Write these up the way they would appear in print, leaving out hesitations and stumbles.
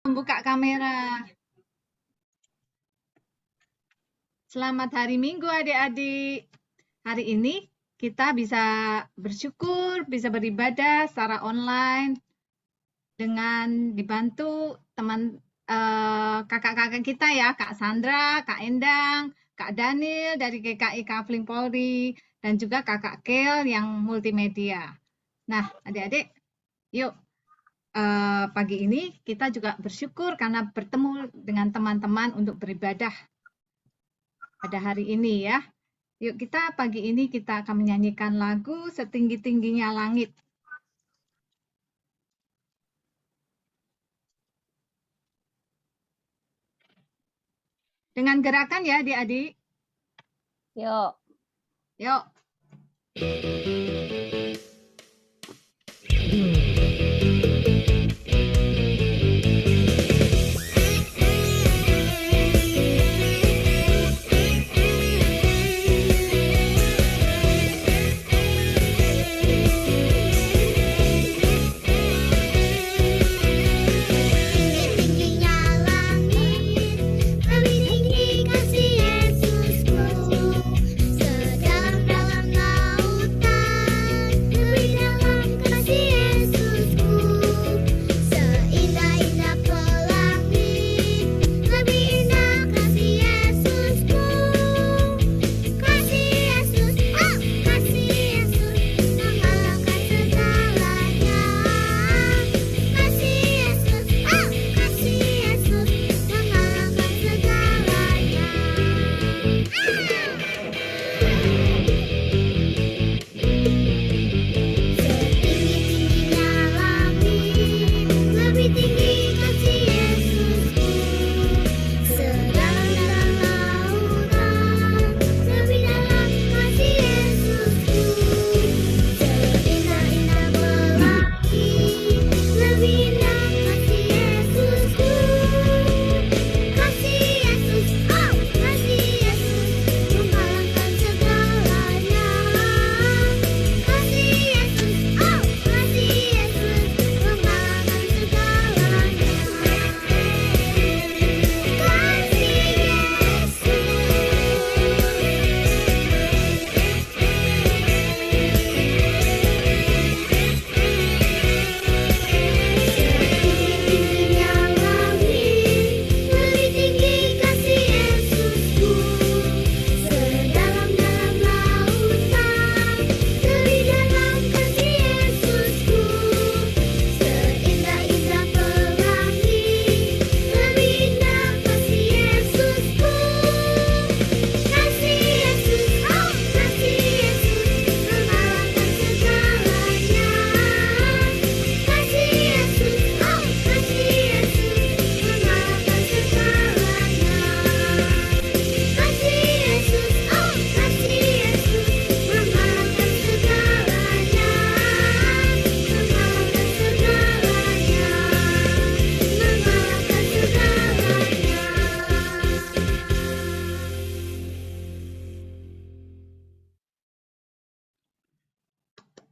Membuka kamera. Selamat hari Minggu adik-adik. Hari ini kita bisa bersyukur, bisa beribadah secara online dengan dibantu teman kakak-kakak kita ya, Kak Sandra, Kak Endang, Kak Daniel dari GKI Kafling Polri, dan juga Kakak Kel yang multimedia. Nah, adik-adik, yuk pagi ini kita juga bersyukur karena bertemu dengan teman-teman untuk beribadah pada hari ini ya. Yuk pagi ini kita akan menyanyikan lagu Setinggi-tingginya Langit. Dengan gerakan ya adik-adik. Yuk. Yuk.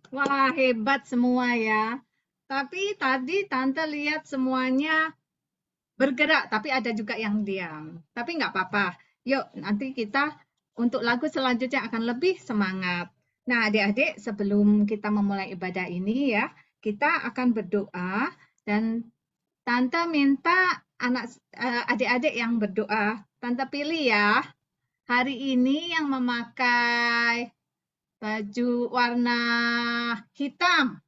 Wah, hebat semua ya. Tapi tadi Tante lihat semuanya bergerak, tapi ada juga yang diam. Tapi nggak apa-apa. Yuk, nanti kita untuk lagu selanjutnya akan lebih semangat. Nah, adik-adik, sebelum kita memulai ibadah ini ya, kita akan berdoa dan Tante minta adik-adik yang berdoa. Tante pilih ya. Hari ini yang memakai baju warna hitam.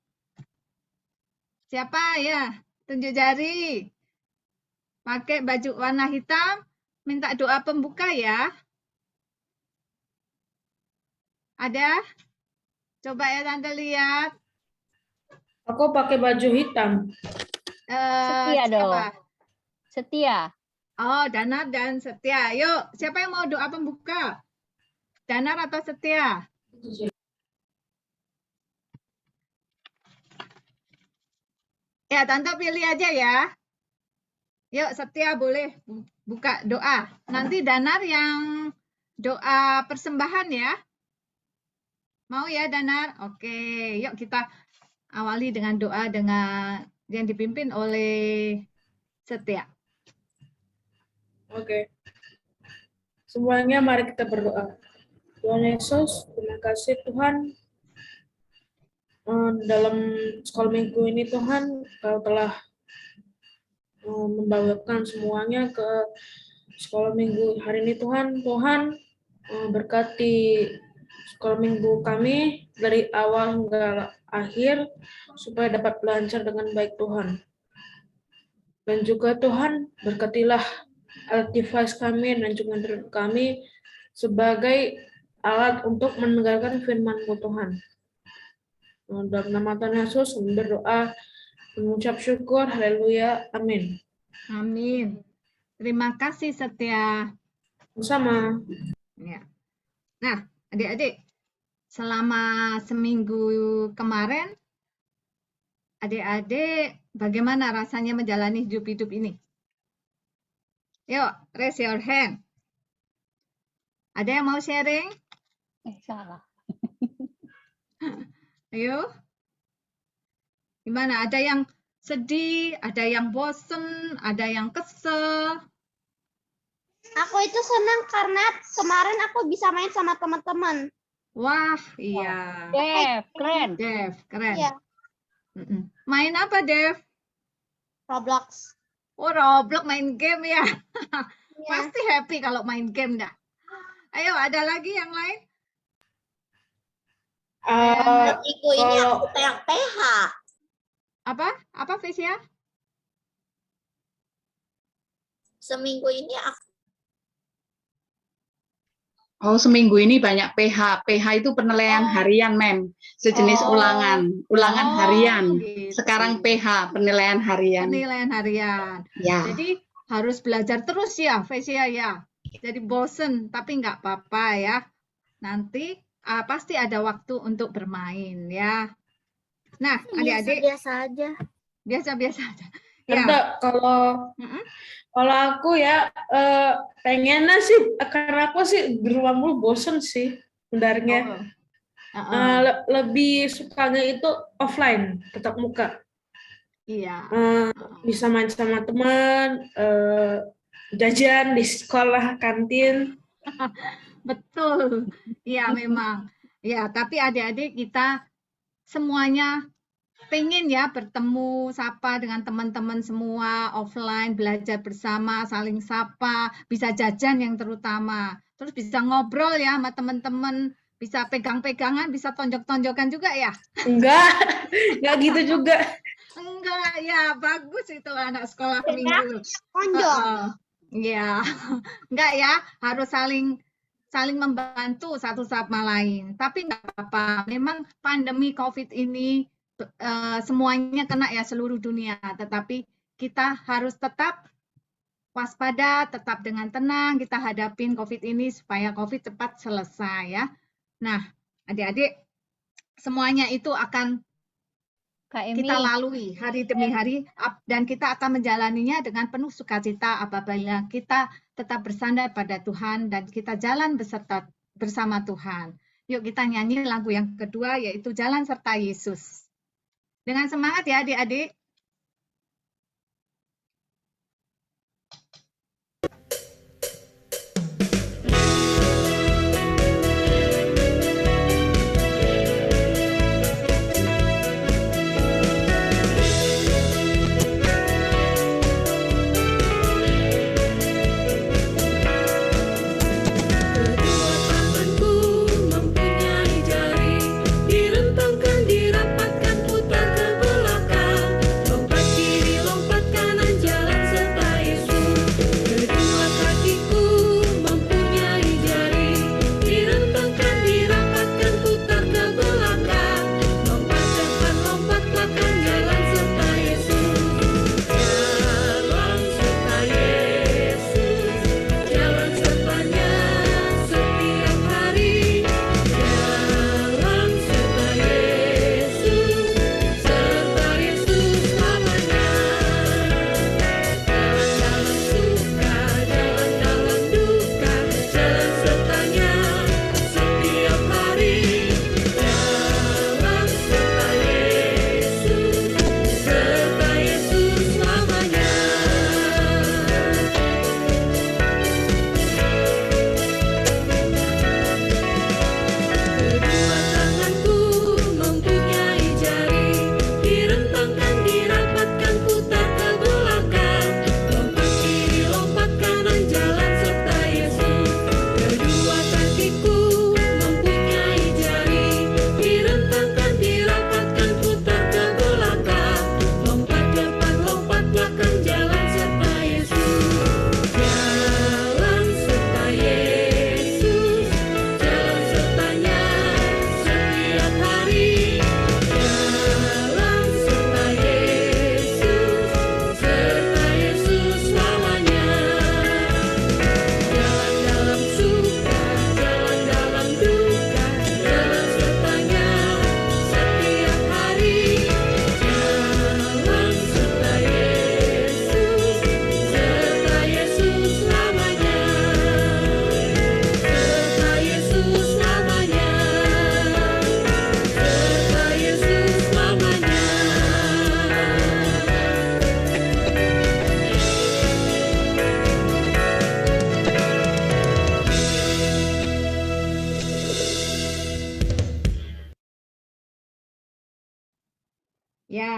Siapa ya? Tunjuk jari. Pakai baju warna hitam, minta doa pembuka ya. Ada? Coba ya Tante lihat. Aku pakai baju hitam. Setia Siapa? dong. Setia. Oh, Danar dan Setia. Yuk, siapa yang mau doa pembuka? Danar atau Setia? Ya, Tante pilih aja ya. Yuk, Setia boleh buka doa. Nanti Danar yang doa persembahan ya. Mau ya Danar? Oke, yuk kita awali dengan doa dengan yang dipimpin oleh Setia. Oke. Semuanya mari kita berdoa. Tuhan Yesus, terima kasih Tuhan. Dalam sekolah minggu ini Tuhan, Kau telah membawakan semuanya ke sekolah minggu hari ini Tuhan. Tuhan berkati sekolah minggu kami dari awal hingga akhir supaya dapat lancar dengan baik Tuhan. Dan juga Tuhan berkatilah alat device kami dan juga internet kami sebagai alat untuk mendengarkan firman-Mu Tuhan. Dalam nama Tuhan Yesus kami berdoa, mengucap syukur, haleluya, amin. Amin. Terima kasih Setia. Sama. Ya. Nah, adik-adik, selama seminggu kemarin, adik-adik bagaimana rasanya menjalani hidup-hidup ini? Yuk, raise your hand. Ada yang mau sharing? Salah. Ayo. Gimana? Ada yang sedih, ada yang bosen, ada yang kesel. Aku itu senang karena kemarin aku bisa main sama teman-teman. Wah, iya. Dev, keren. Dev, keren. Iya, Main apa, Dev? Roblox. Oh, Roblox main game ya. Iya. Pasti happy kalau main game dah. Ayo, ada lagi yang lain? Minggu ini aku pegang PH. Apa? Apa, Vesia? Seminggu ini aku seminggu ini banyak PH. PH itu penilaian harian, Mem. Sejenis Oh. ulangan harian. Gitu. Sekarang PH, penilaian harian. Penilaian harian. Ya. Jadi harus belajar terus ya, Vesia ya. Jadi bosen, tapi nggak apa-apa ya. Nanti pasti ada waktu untuk bermain ya. Nah, adik-adik biasa aja. biasa-biasa aja. Ya. Ada kalau aku ya pengennya sih karena aku sih di rumah mulu bosen sih sebenarnya. Lebih sukanya itu offline, tetap muka. Iya. Bisa main sama teman, jajan di sekolah kantin. Betul. Iya, memang. Ya, tapi adik-adik kita semuanya pengen ya bertemu, sapa dengan teman-teman semua, offline, belajar bersama, saling sapa, bisa jajan yang terutama. Terus bisa ngobrol ya sama teman-teman, bisa pegang-pegangan, bisa tonjok-tonjokan juga ya? Enggak gitu juga. Enggak, ya bagus itu anak sekolah minggu. Konjol. Iya, enggak ya, harus saling membantu satu sama lain. Tapi enggak apa-apa, memang pandemi COVID ini semuanya kena ya seluruh dunia. Tetapi kita harus tetap waspada, tetap dengan tenang kita hadapin COVID ini supaya COVID cepat selesai ya. Nah, adik-adik semuanya itu akan kita lalui hari demi hari dan kita akan menjalaninya dengan penuh sukacita apabila kita tetap bersandar pada Tuhan dan kita jalan bersama Tuhan. Yuk kita nyanyi lagu yang kedua yaitu Jalan Serta Yesus. Dengan semangat ya adik-adik. Direntangkan, dirapatkan, putar ke belakang.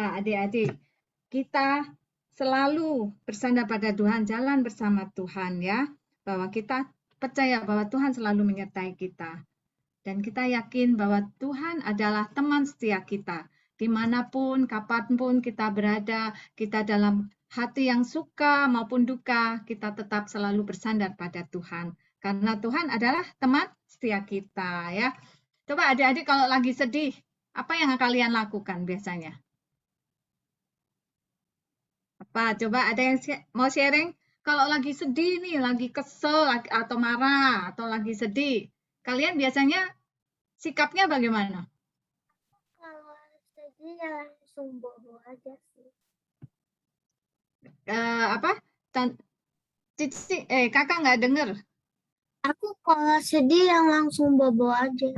Ya, adik-adik, kita selalu bersandar pada Tuhan, jalan bersama Tuhan ya. Bahwa kita percaya bahwa Tuhan selalu menyertai kita. Dan kita yakin bahwa Tuhan adalah teman setia kita. Dimanapun, kapanpun kita berada, kita dalam hati yang suka maupun duka, kita tetap selalu bersandar pada Tuhan. Karena Tuhan adalah teman setia kita ya. Coba adik-adik kalau lagi sedih, apa yang kalian lakukan biasanya? Apa? Coba ada yang mau sharing? Kalau lagi sedih nih, lagi kesel atau marah atau lagi sedih, kalian biasanya sikapnya bagaimana? Kalau sedih ya langsung bobo aja sih. Apa? Cici, kakak nggak dengar. Aku kalau sedih yang langsung bobo aja.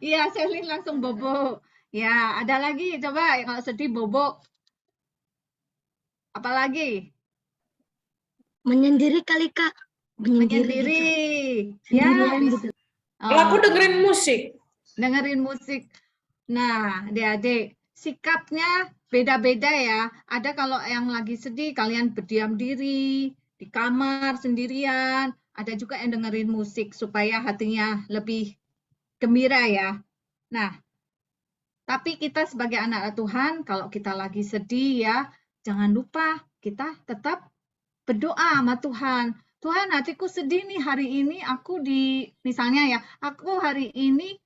Iya, Selin langsung bobo. Ya, ada lagi coba kalau sedih bobo. Apalagi? Menyendiri kali Kak. Menyendiri. Ya, bisa. Kalau aku dengerin musik. Dengerin musik. Nah, adik-adik, sikapnya beda-beda ya. Ada kalau yang lagi sedih, kalian berdiam diri, di kamar sendirian. Ada juga yang dengerin musik supaya hatinya lebih gembira ya. Nah, tapi kita sebagai anak Tuhan, kalau kita lagi sedih ya, jangan lupa kita tetap berdoa sama Tuhan. Tuhan, hatiku sedih nih hari ini, misalnya ya, aku hari ini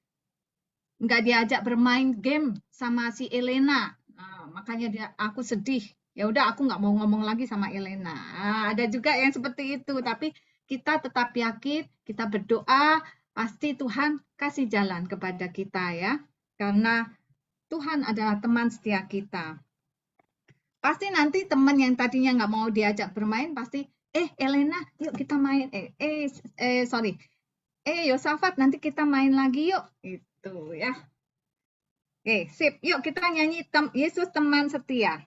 nggak diajak bermain game sama si Elena. Nah, makanya aku sedih. Ya udah, aku nggak mau ngomong lagi sama Elena. Nah, ada juga yang seperti itu, tapi kita tetap yakin, kita berdoa, pasti Tuhan kasih jalan kepada kita ya. Karena Tuhan adalah teman setia kita. Pasti nanti teman yang tadinya nggak mau diajak bermain, pasti, Elena, yuk kita main. Yosafat, nanti kita main lagi yuk. Itu ya. Oke, sip. Yuk kita nyanyi Yesus teman setia.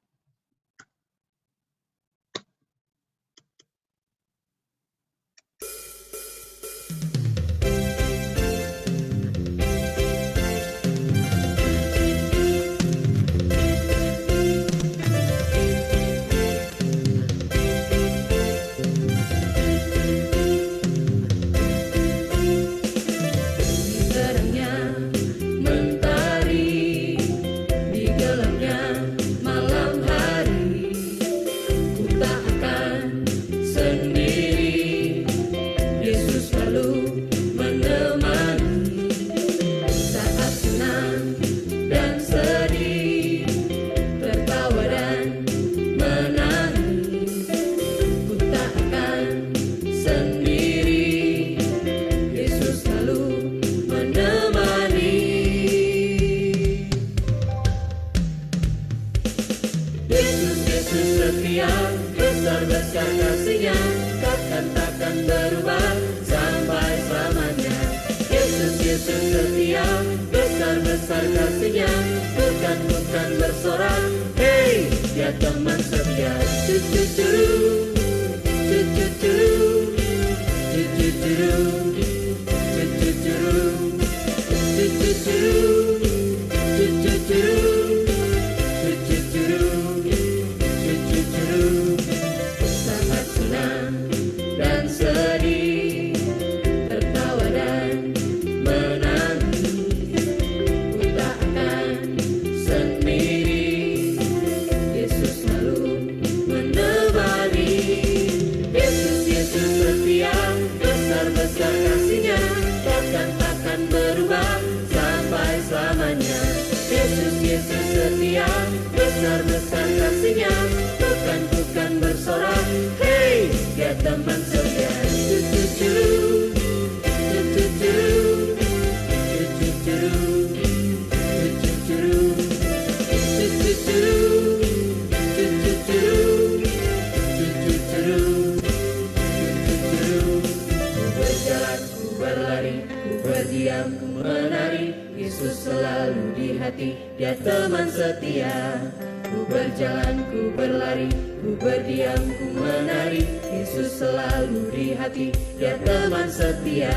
Dia teman setia. Ku berjalan, ku berlari, ku berdiam, ku menari. Yesus selalu di hati, Dia teman setia.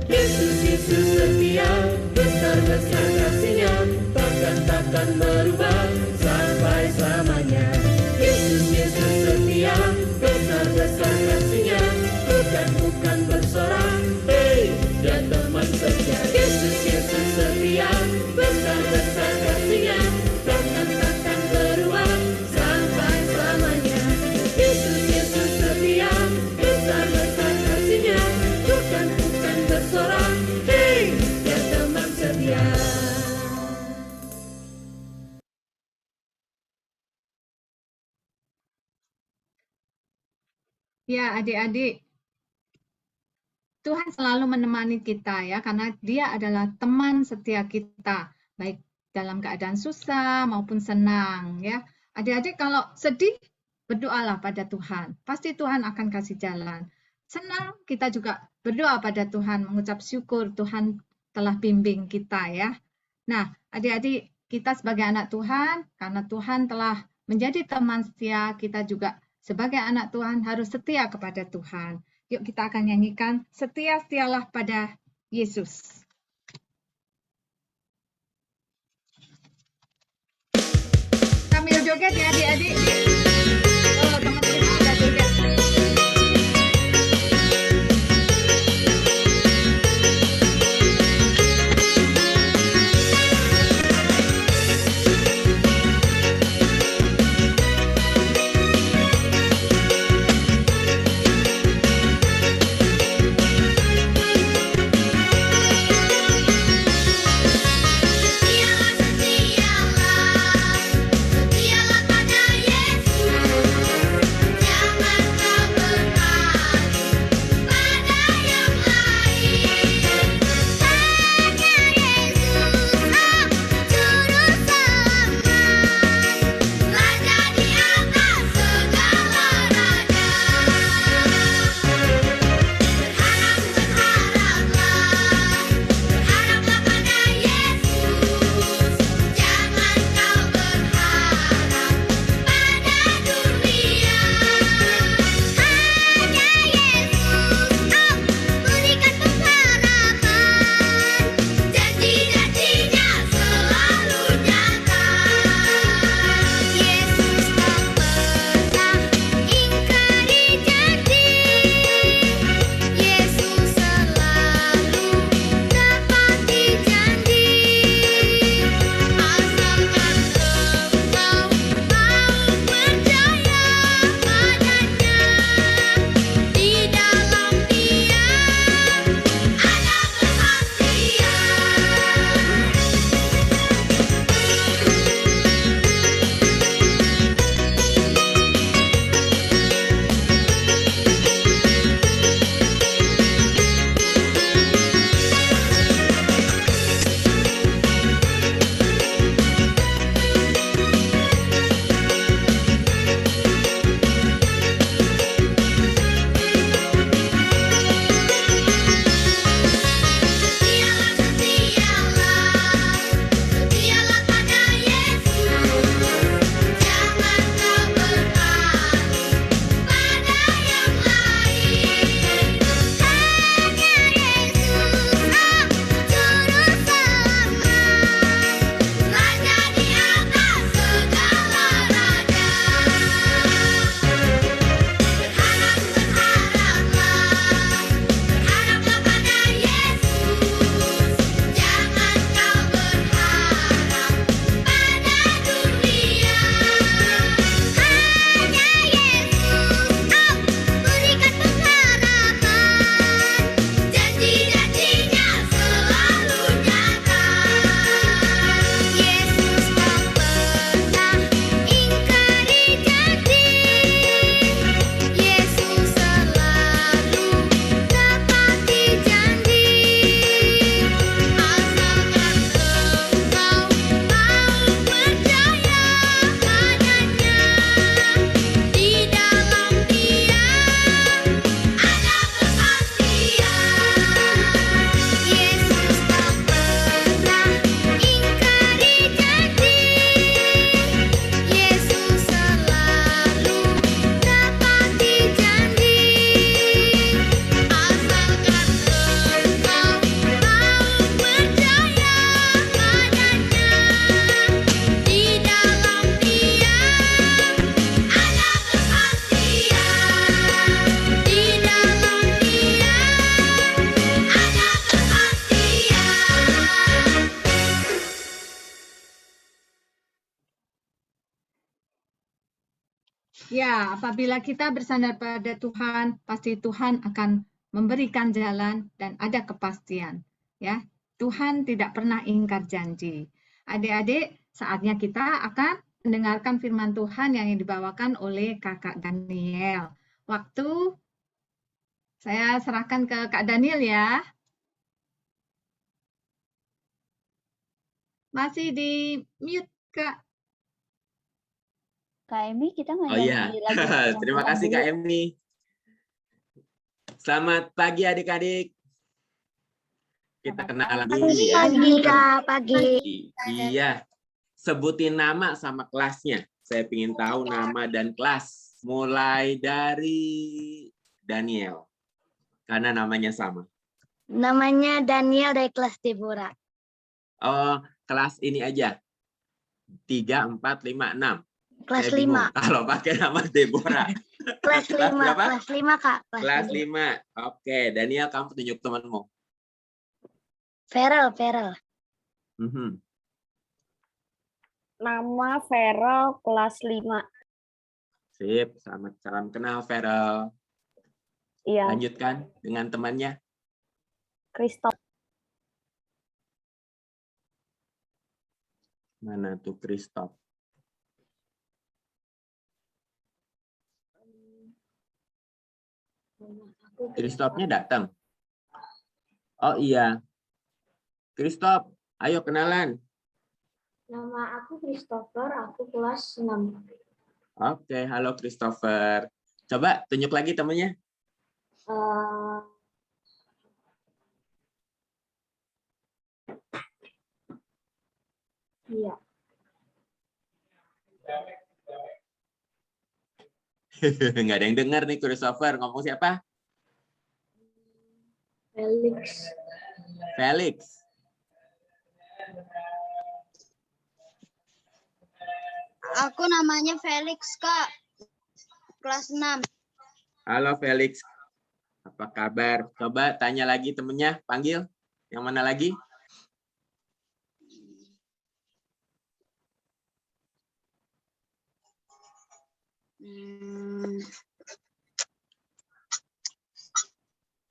Yesus, Yesus setia, besar-besar kasih-Nya, takkan berubah. Ya, adik-adik, Tuhan selalu menemani kita ya, karena Dia adalah teman setia kita, baik dalam keadaan susah maupun senang ya. Adik-adik kalau sedih, berdoalah pada Tuhan. Pasti Tuhan akan kasih jalan. Senang, kita juga berdoa pada Tuhan, mengucap syukur Tuhan telah bimbing kita ya. Nah, adik-adik, kita sebagai anak Tuhan, karena Tuhan telah menjadi teman setia, kita juga sebagai anak Tuhan harus setia kepada Tuhan. Yuk kita akan nyanyikan setia-setialah pada Yesus. Sambil joget ya adik-adik. Oh, teman-teman udah joget. Ya, apabila kita bersandar pada Tuhan, pasti Tuhan akan memberikan jalan dan ada kepastian. Ya, Tuhan tidak pernah ingkar janji. Adik-adik, saatnya kita akan mendengarkan firman Tuhan yang dibawakan oleh Kakak Daniel. waktu. Saya serahkan ke Kak Daniel ya. Masih di mute, Kak. Kak Emi, kita nggak Oh iya, nyanyi lagu yang terima pulang kasih dulu. Kak Emi. Selamat pagi adik-adik. Kita kenalan dulu nih ya. Pagi, Kak. Pagi. Iya, sebutin nama sama kelasnya. Saya ingin tahu nama dan kelas. Mulai dari Daniel, karena namanya sama. Namanya Daniel dari kelas Deborah. Oh, kelas ini aja. 3, 4, 5, 6. Kelas Saya bingung 5. kalau pakai nama Deborah. Kelas 5. berapa? Kelas 5, Kak. Kelas 5. Oke, Daniel, kamu tunjuk temanmu. Feral. Mhm. Nama Feral, kelas 5. Sip, selamat salam kenal Feral. Iya, Lanjutkan dengan temannya. Christoph. Mana tuh Christoph? Christoph-nya datang. Oh iya. Christoph, ayo kenalan. Nama aku Christopher, aku kelas 6. Oke, halo Christopher. Coba tunjuk lagi temannya. Iya. Nggak ada yang dengar nih Christopher. Ngomong siapa? Felix. Felix. Aku namanya Felix, Kak. Kelas 6. Halo Felix. Apa kabar? Coba tanya lagi temennya. Panggil. Yang mana lagi?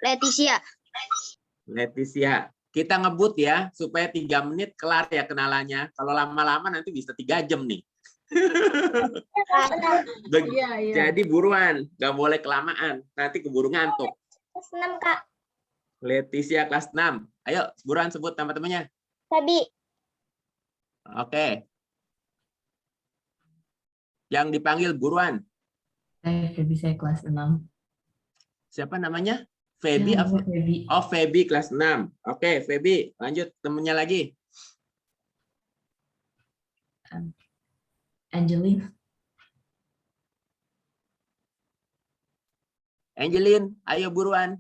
Leticia. Leticia. Kita ngebut ya, supaya 3 menit kelar ya kenalannya. Kalau lama-lama nanti bisa 3 jam nih. Iya, iya. Jadi buruan, nggak boleh kelamaan. Nanti keburu ngantuk. Kelas 6, Kak. Leticia kelas 6. Ayo, buruan sebut nama temannya. Tadi. Oke. Yang dipanggil buruan. Feby, saya kelas 6. Siapa namanya? Feby. Ya, Feby. Oh, Feby kelas 6. Oke, Feby. Lanjut temennya lagi. Angeline. Angeline, ayo buruan.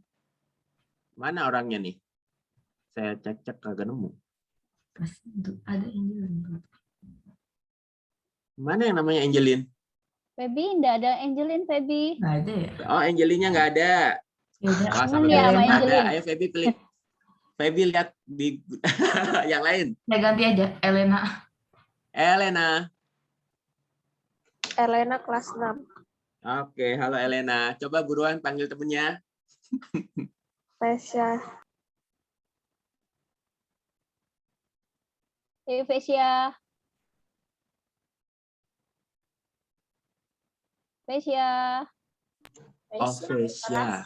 Mana orangnya nih? Saya cek-cek kagak nemu. Ada Angeline. Mana yang namanya Angeline? Feby, enggak ada Angeline, Feby. Nggak ada ya? Oh, Angeline-nya nggak ada. Ya udah. Wah, Cuman sampai dia Feby sama nggak ada. Angeline. Ayo Feby pilih. Feby lihat di yang lain. Ya ganti aja, Elena. Elena. Elena kelas 6. Oke, halo Elena. Coba buruan panggil temennya. Tesya. Vesia. Vesia. Oh, Vesia.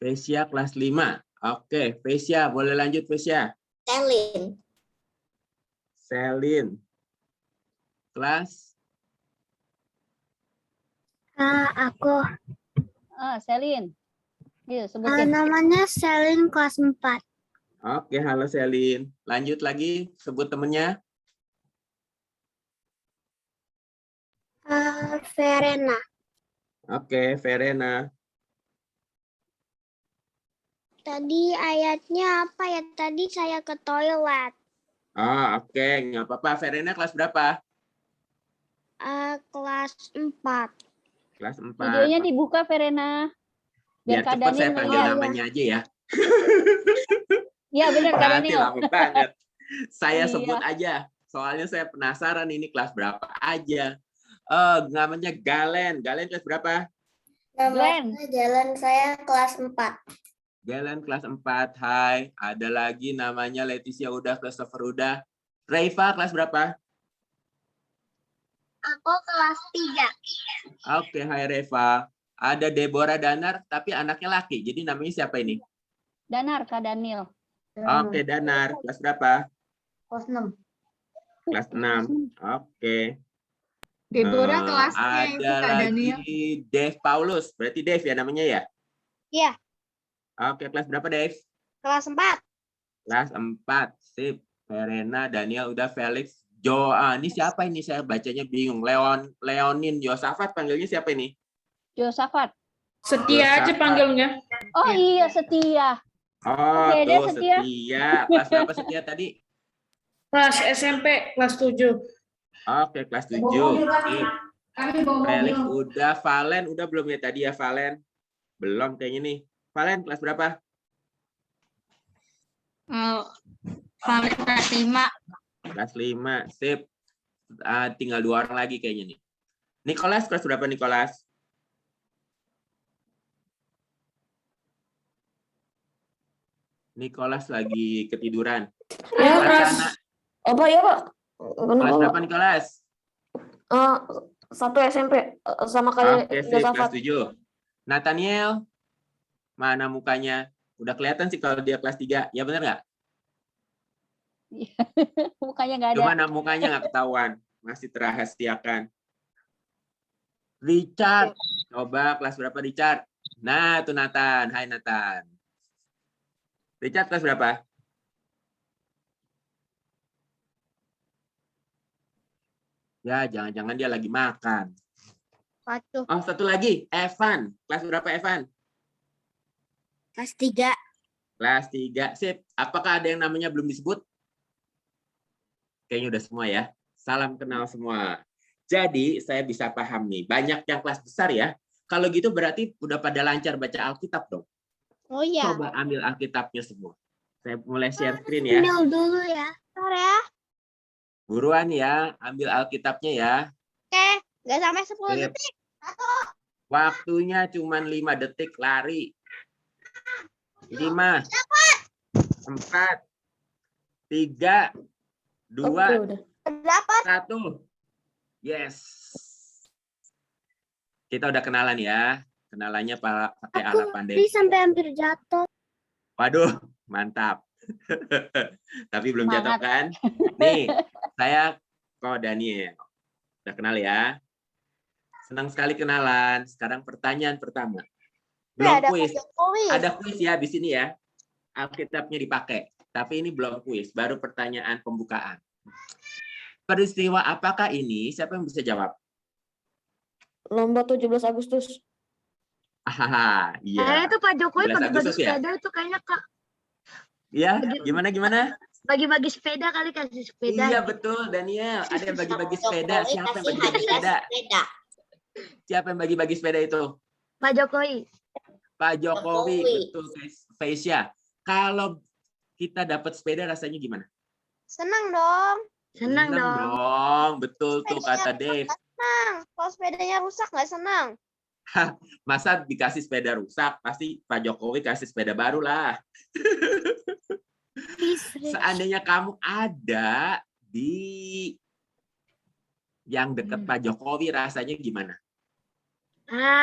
Vesia kelas 5. Oke, Vesia. Boleh lanjut, Vesia. Selin. Selin. Kelas? Aku. Selin. Yuk, sebutin. Namanya Selin kelas 4. Oke, halo Selin. Lanjut lagi, sebut temennya. Verena. Oke, Verena. Tadi ayatnya apa ya? Tadi saya ke toilet. Oh, oke. Nggak apa-apa. Verena kelas berapa? Kelas 4. Kelas 4. Videonya dibuka, Verena. Biar Kak cepat saya Daniel panggil ngeliat. namanya aja ya. Iya, benar, Kak Nanti Daniel. lama banget. Saya Iya. sebut aja. Soalnya saya penasaran ini kelas berapa aja. Namanya Galen. Galen kelas berapa? Glenn. Jalan saya kelas 4. Galen kelas 4. Hai. Ada lagi namanya Leticia udah, Christopher udah. Reva kelas berapa? Aku kelas 3. Oke, hai Reva. Ada Deborah Danar, tapi anaknya laki. Jadi namanya siapa ini? Danar, Kak Daniel. Oke, Danar. Kelas berapa? Kelas 6. Kelas 6. Oke. Deborah kelasnya itu Ada Kak lagi Daniel. Dave Paulus. Berarti Dave ya namanya ya? Iya, Oke, kelas berapa Dave? kelas 4. Kelas 4. Sip. Verena, Daniel, udah Felix. Ini siapa ini? Saya bacanya bingung. Leonin Yosafat panggilnya siapa ini? Yosafat. Setia aja Yosafat. panggilnya. Oh iya, Setia. Oh, Beda, tuh Setia. Setia. Kelas berapa Setia tadi? Kelas SMP, kelas 7. Oke, kelas 7. Sip. Felix udah, Valen udah belum ya tadi ya Valen? Belum kayaknya nih. Valen kelas berapa? Kelas 5. Kelas 5. Sip. Tinggal 2 orang lagi kayaknya nih. Nicholas kelas berapa Nicholas? Nicholas lagi ketiduran. Ya, Laksana. apa ya, Pak? Kelas berapa Nicholas? Satu SMP sama kayak Oke, sip, kelas Yosafat. 7. Nathaniel, mana mukanya? Udah kelihatan sih kalau dia kelas 3. Ya benar nggak? Mukanya nggak ada. Cuma mukanya nggak ketahuan. Masih terahasiakan. Richard. Coba kelas berapa Richard? Nah, itu Nathan. Hai Nathan. Richard kelas berapa? Ya, jangan-jangan dia lagi makan. Waduh, Oh, satu lagi. Evan. Kelas berapa Evan? kelas 3. Kelas 3. Sip. Apakah ada yang namanya belum disebut? Kayaknya udah semua ya. Salam kenal semua. Jadi, saya bisa paham nih. Banyak yang kelas besar ya. Kalau gitu berarti udah pada lancar baca Alkitab dong. Oh iya. Coba ambil Alkitabnya semua. Saya mulai share screen ya. Ambil dulu ya. Bentar ya. Buruan ya, ambil Alkitabnya ya. Oke, nggak sampai 10 Sip. detik. Waktunya cuma 5 detik lari. 5, 4, 3, 2, Udah. Dapat. 1. Yes. Kita udah kenalan ya. Kenalannya pakai ala pandai. sampai hampir jatuh. Waduh, mantap. Tapi belum jatuh Semangat. kan? Nih, saya Ko Daniel. Udah kenal ya? Senang sekali kenalan. Sekarang pertanyaan pertama. Belum Ada kuis. Pak Jokowi. Ada kuis ya di sini ya. Alkitabnya dipakai. Tapi ini belum kuis, baru pertanyaan pembukaan. Peristiwa apakah ini? Siapa yang bisa jawab? Lomba 17 Agustus. Hahaha, iya. itu Pak Jokowi 17 Agustus ya? itu kayaknya Kak. Iya, gimana? Bagi-bagi sepeda kali kasih sepeda. Iya betul, Daniel. Ada yang bagi-bagi sepeda. Siapa yang bagi-bagi sepeda? Siapa yang bagi-bagi sepeda itu? Pak Jokowi. Pak Jokowi, betul guys. Faisya, kalau kita dapat sepeda rasanya gimana? Senang dong. Senang dong. Betul tuh kata Dave. Senang. Kalau sepedanya rusak nggak senang. Masa dikasih sepeda rusak, pasti Pak Jokowi kasih sepeda baru lah. Seandainya kamu ada di yang dekat Pak Jokowi, rasanya gimana?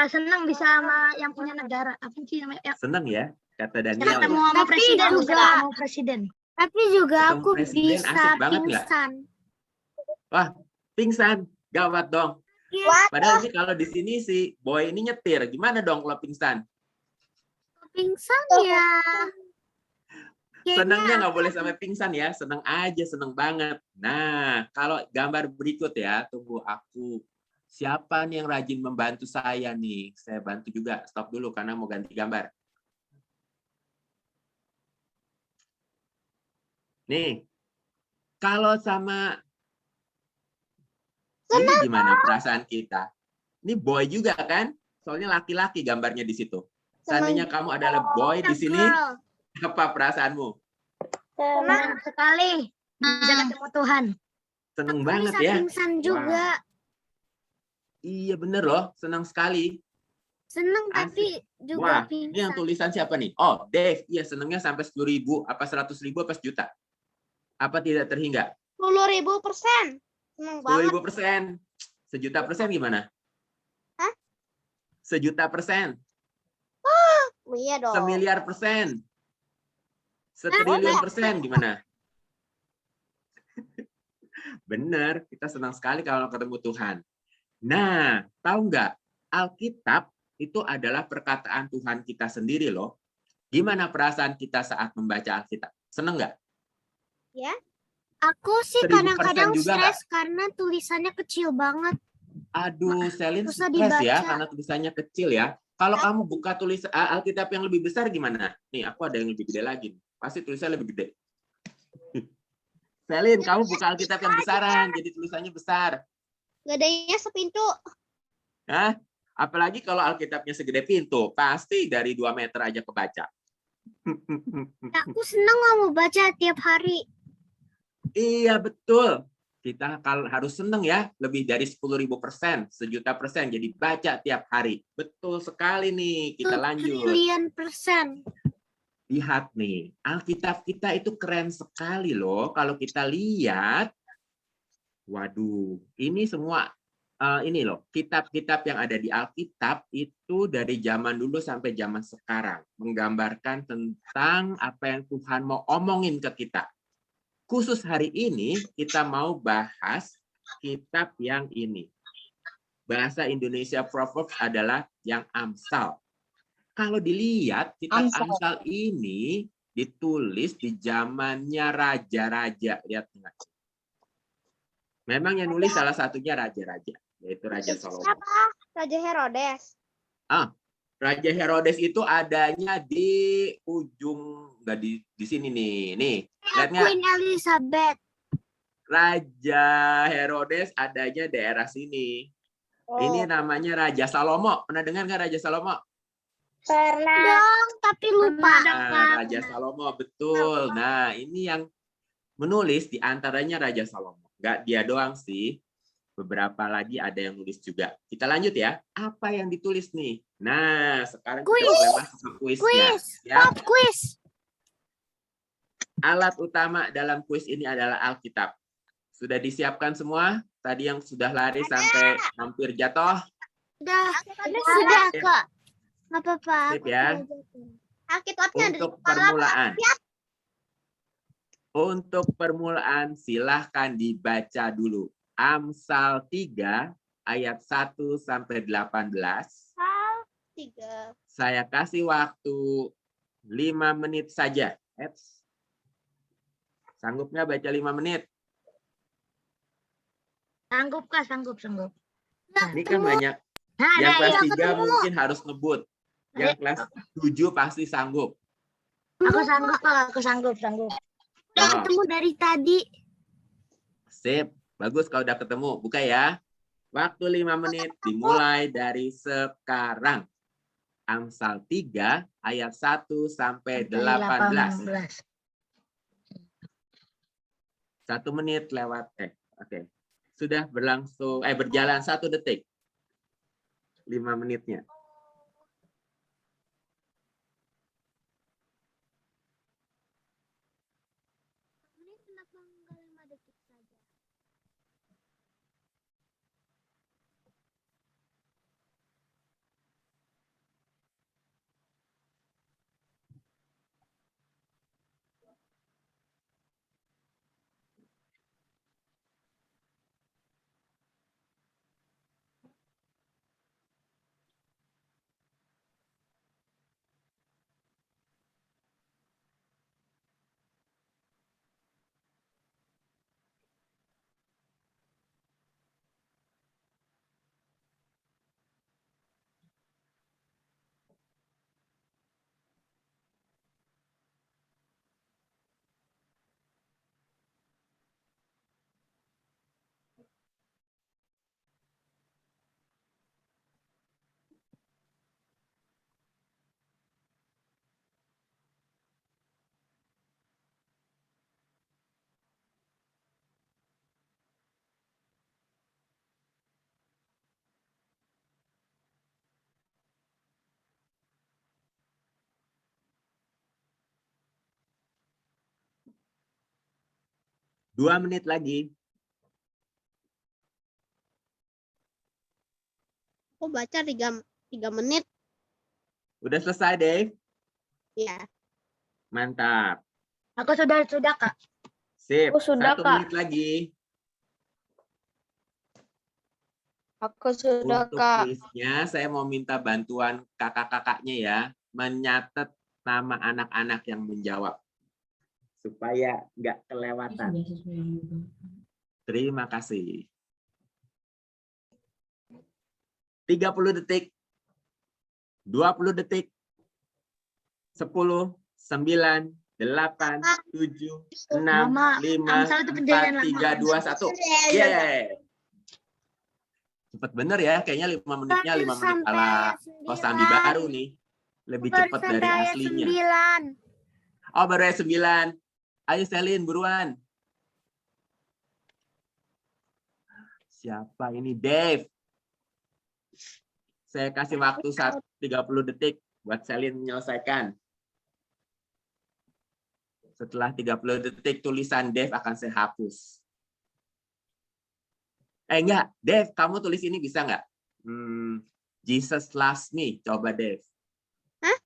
Senang bisa sama yang punya negara. Apa sih namanya? Seneng ya, kata Daniel. Ketemu sama presiden juga. Tapi juga Ketemu aku presiden, bisa asik banget nggak? pingsan. Wah, pingsan, gawat dong. What? Padahal ini kalau di sini si Boy ini nyetir, gimana dong kalau pingsan? Pingsan ya. Senangnya nggak boleh sampai pingsan ya, seneng aja, seneng banget. Nah, kalau gambar berikut ya, tunggu aku. Siapa nih yang rajin membantu saya nih? Saya bantu juga, stop dulu karena mau ganti gambar. Nih, kalau sama ini gimana perasaan kita? Ini Boy juga kan? Soalnya laki-laki gambarnya di situ. Seandainya kamu adalah Boy di sini, apa perasaanmu? Senang sekali bisa ketemu Tuhan. Seneng banget ya? Pingsan juga. Iya bener loh, senang sekali. Senang Asik. tapi Wah, juga ini yang pingsan. tulisan siapa nih? Oh, Dave. Iya, senengnya sampai 10.000, apa 100.000, apa sejuta? Apa tidak terhingga? 10.000%. Senang banget. 10.000%. Sejuta persen gimana? Hah? Sejuta persen. Oh, iya dong. Semiliar persen. Setriliun persen gimana? Benar, kita senang sekali kalau ketemu Tuhan. Nah, tahu nggak? Alkitab itu adalah perkataan Tuhan kita sendiri loh. Gimana perasaan kita saat membaca Alkitab? Seneng nggak? Ya. Aku sih 1000% kadang-kadang juga stres karena tulisannya kecil banget. Aduh, Selin susah stres ya dibaca. karena tulisannya kecil ya. Kalau kamu buka tulis Alkitab yang lebih besar gimana? Nih, aku ada yang lebih gede lagi. Pasti tulisannya lebih gede. Selin, kamu buka Alkitab yang besaran, jadi tulisannya besar. Gedenya sepintu. Hah? Apalagi kalau Alkitabnya segede pintu, pasti dari 2 meter aja kebaca. Aku seneng mau baca tiap hari. Iya, betul. Kita harus seneng ya, lebih dari 10.000%, sejuta persen, jadi baca tiap hari. Betul sekali nih, kita lanjut. Triliun persen. Lihat nih, Alkitab kita itu keren sekali loh. Kalau kita lihat, waduh, ini semua, ini loh, kitab-kitab yang ada di Alkitab itu dari zaman dulu sampai zaman sekarang. Menggambarkan tentang apa yang Tuhan mau omongin ke kita. Khusus hari ini kita mau bahas kitab yang ini. Bahasa Indonesia Proverbs adalah yang Amsal. Kalau dilihat kitab Amsal ini ditulis di zamannya raja-raja. Lihat tengah. Memang yang nulis salah satunya raja-raja, yaitu Raja Salomo. Siapa? Raja Herodes. Raja Herodes itu adanya di ujung, nggak di sini nih. Nih, lihat nggak? Queen Elizabeth. Raja Herodes adanya daerah sini. Ini namanya Raja Salomo. Pernah dengar nggak Raja Salomo? Pernah. Dong, tapi lupa. Raja Salomo, betul. Nah, ini yang menulis di antaranya Raja Salomo. Nggak dia doang sih. Beberapa lagi ada yang nulis juga. Kita lanjut ya. Apa yang ditulis nih? Nah, sekarang kita mulai masuk ke kuisnya. Ya. Pop quiz. Alat utama dalam kuis ini adalah Alkitab. Sudah disiapkan semua? Tadi yang sudah lari sampai hampir jatuh? Sudah kok. Nggak apa-apa. Sip ya. Alkitabnya ada di Untuk kepala. permulaan. Untuk permulaan silahkan dibaca dulu. Amsal 3 ayat 1 sampai 18. Amsal 3. Saya kasih waktu 5 menit saja. Sanggup nggak baca 5 menit? Sanggup Kak, sanggup. Ini kan banyak. Yang kelas 3 mungkin harus ngebut. Yang kelas 7 pasti sanggup. Aku sanggup Kak, aku sanggup. Udah ketemu dari tadi. Sip. Bagus kalau udah ketemu. Buka ya. Waktu 5 menit dimulai dari sekarang. Amsal 3 ayat 1 sampai 18. 1 menit lewat. Oke. Sudah berjalan 1 detik. 5 menitnya. Dua menit lagi. Aku baca 3 menit. Udah selesai, Dave? Ya. Mantap. Aku sudah Kak. Sip. Aku sudah, 1 Kak. menit lagi. Aku sudah, Untuk Kak. kuisnya, saya mau minta bantuan kakak-kakaknya ya, menyatet nama anak-anak yang menjawab. Supaya nggak kelewatan. Sudah sesuai juga. Terima kasih. 30 detik. 20 detik. 10, 9, 8, 7, 6, 5, 4, 3, 2, 1. Yeay. Cepet bener ya, kayaknya 5 menitnya 5 menit ala Kosambi baru nih. Lebih cepat dari aslinya. Oh, baru ayat 9. Ayo Selin, buruan. Siapa ini? Dave. Saya kasih waktu 30 detik buat Selin menyelesaikan. Setelah 30 detik, tulisan Dave akan saya hapus. Enggak, Dave, kamu tulis ini bisa nggak? Jesus loves me, coba Dave. Hah?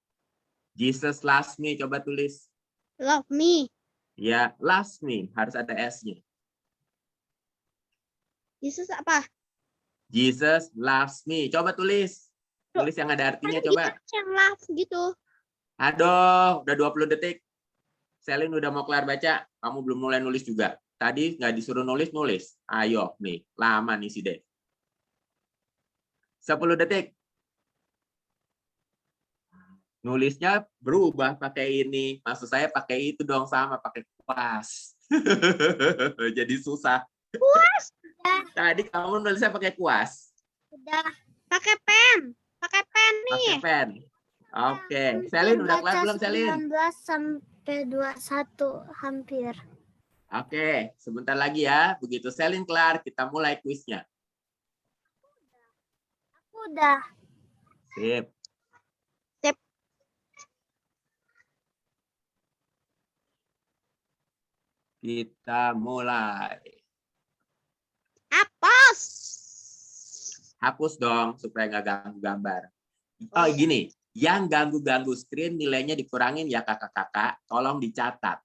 Jesus loves me, coba tulis. Love me. Ya, loves me, harus ada S-nya. Yesus apa? Jesus loves me, coba tulis. Tulis yang ada artinya, coba. Yang love gitu. Aduh, udah 20 detik. Selin udah mau kelar baca, kamu belum mulai nulis juga. Tadi nggak disuruh nulis. Ayo, nih, lama nih si Dave. 10 detik. Nulisnya berubah pakai ini. Maksud saya pakai itu dong, sama pakai kuas. Jadi susah. Kuas. Tadi kamu nulisnya pakai kuas. Udah. Pakai pen. Pakai pen nih. Pakai pen. Oke. Selin udah kelar belum, Selin? 19 sampai 21 hampir. Oke, sebentar lagi ya. Begitu Selin kelar, kita mulai kuisnya. Aku udah. Sip. Sip. Kita mulai. Hapus. Hapus dong, supaya nggak ganggu gambar. Oh, gini. Yang ganggu-ganggu screen nilainya dikurangin ya kakak-kakak. Tolong dicatat.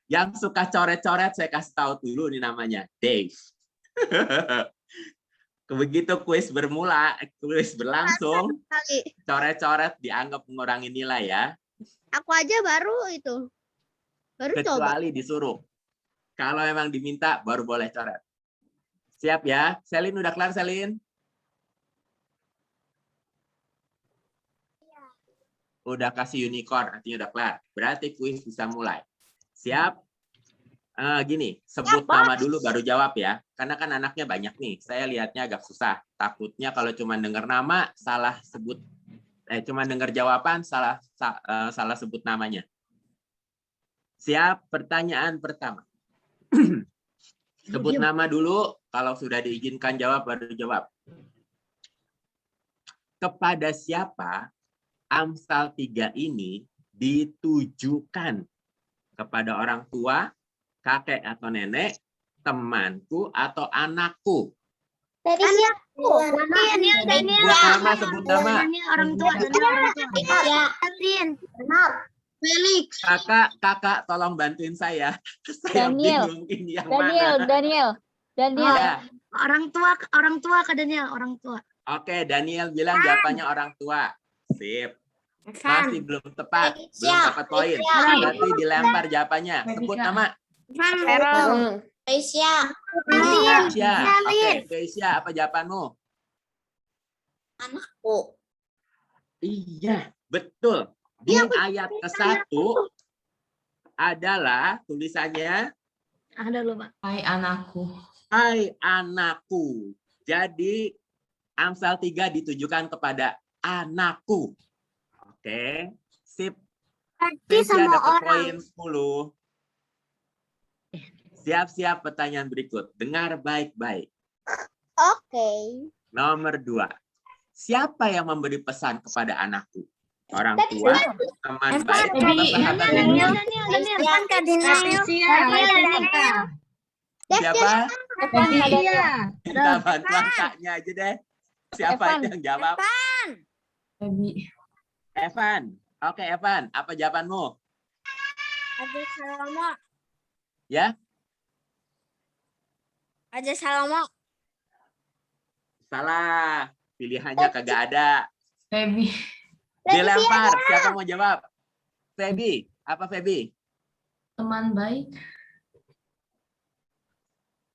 Yang suka coret-coret, saya kasih tahu dulu nih namanya. Dave. Begitu kuis berlangsung, coret-coret dianggap mengurangi nilai ya. Aku aja baru itu. Baru coba. Kecuali disuruh. Kalau memang diminta, baru boleh coret. Siap ya? Selin udah kelar, Selin? Udah kasih unicorn, artinya udah kelar. Berarti kuis bisa mulai. Siap? Gini, sebut nama dulu baru jawab ya. Karena kan anaknya banyak nih. Saya lihatnya agak susah. Takutnya kalau cuma dengar nama, salah sebut. Cuma dengar jawaban, salah sebut namanya. Siap? Pertanyaan pertama. Sebut nama dulu. Kalau sudah diizinkan jawab, baru jawab. Kepada siapa Amsal 3 ini ditujukan? Kepada orang tua, kakek atau nenek, temanku atau anakku. Dari siapa? Daniel. Sebut nama. Orang tua. Ya. Benar. Felix. Kakak, tolong bantuin saya. Saya bingung ini yang mana. Daniel. Ya. Orang tua Kak Daniel, orang tua. Oke, Daniel bilang jawabannya orang tua. Sip. Masih belum tepat, belum dapat poin. Berarti dilempar jawabannya. Sebut nama. Aisyah. Oke, Aisyah, apa jawabanmu? Anakku. Iya, betul. Di ayat ke-1 adalah tulisannya Ada loh, Pak. Hai anakku. Hai anakku. Jadi Amsal 3 ditujukan kepada anakku. Oke, sip. Aisyah dapat poin 10. Siap-siap pertanyaan berikut. Dengar baik-baik. Oke. Nomor 2. Siapa yang memberi pesan kepada anakku? Orang tua, teman baik, atau sahabat Daniel? Siapa? Minta bantuan kaknya aja deh. Siapa Evan. yang jawab? Feby. Evan. Oke, Evan. Apa jawabanmu? Aja Salomo. Ya? Aja Salomo. Salah. Pilihannya kagak ada. Feby. Dilempar. Siapa mau jawab? Feby. Apa Feby? Teman baik.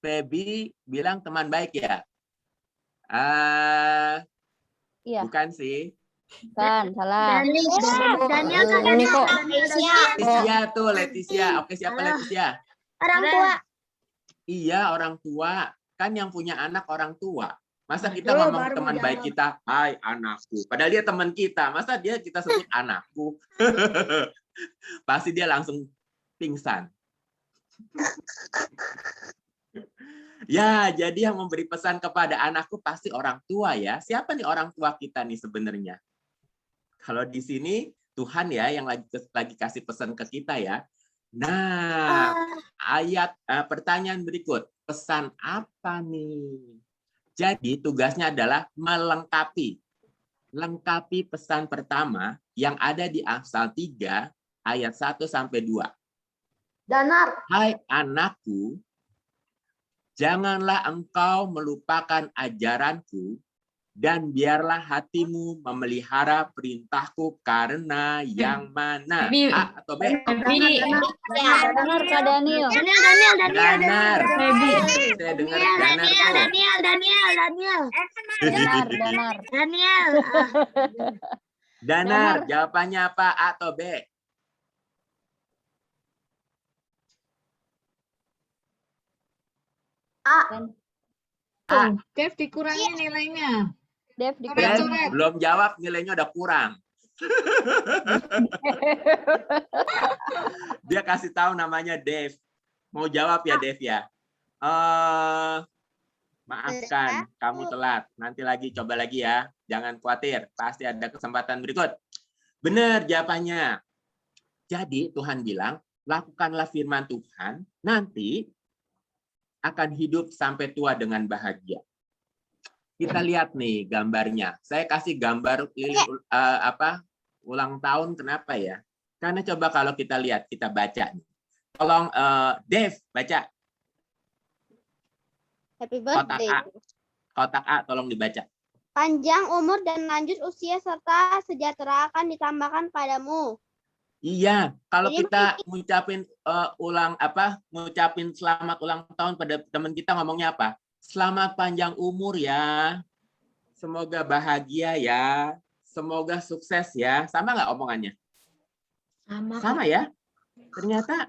Feby bilang teman baik ya? Iya, Bukan sih. kan salah. Daniel kan Ini kok. Leticia tuh, Leticia. Oke, siapa Leticia? Orang tua. Iya, orang tua. Kan yang punya anak orang tua. Masa kita Aduh, ngomong baru teman mau baik jawab. kita, hai anakku. Padahal dia teman kita. Masa dia kita sebut anakku? Pasti dia langsung pingsan. Ya, jadi yang memberi pesan kepada anakku pasti orang tua ya. Siapa nih orang tua kita nih sebenarnya? Kalau di sini Tuhan ya yang lagi kasih pesan ke kita ya. Nah, pertanyaan berikut. Pesan apa nih? Jadi tugasnya adalah melengkapi. Lengkapi pesan pertama yang ada di Amsal 3 ayat 1 sampai 2. Danar. Hai anakku, janganlah engkau melupakan ajaranku dan biarlah hatimu memelihara perintahku karena yang mana? Feby. A atau B? Feby. Danar Kak Daniel. Danar. Feby. Saya dengar Danar tuh. Danar. Danar, jawabannya apa? A atau B? A. Dev dikurangi nilainya. Dev Coret, Dan coret. belum jawab, nilainya udah kurang. Dia kasih tahu namanya Dev. Mau jawab ya Dev ya? Maafkan, kamu telat. Nanti lagi, coba lagi ya. Jangan khawatir, pasti ada kesempatan berikut. Benar jawabannya. Jadi Tuhan bilang, lakukanlah firman Tuhan, nanti akan hidup sampai tua dengan bahagia. Kita lihat nih gambarnya. Saya kasih gambar ulang tahun, kenapa ya? Karena coba kalau kita lihat, kita baca. Tolong Dev, baca. Happy Kotak birthday. A. Kotak A, tolong dibaca. Panjang umur dan lanjut usia serta sejahtera akan ditambahkan padamu. Iya, kalau Jadi kita ngucapin ngucapin selamat ulang tahun pada teman kita ngomongnya apa? Selamat panjang umur ya. Semoga bahagia ya. Semoga sukses ya. Sama nggak omongannya? Sama ya. Ternyata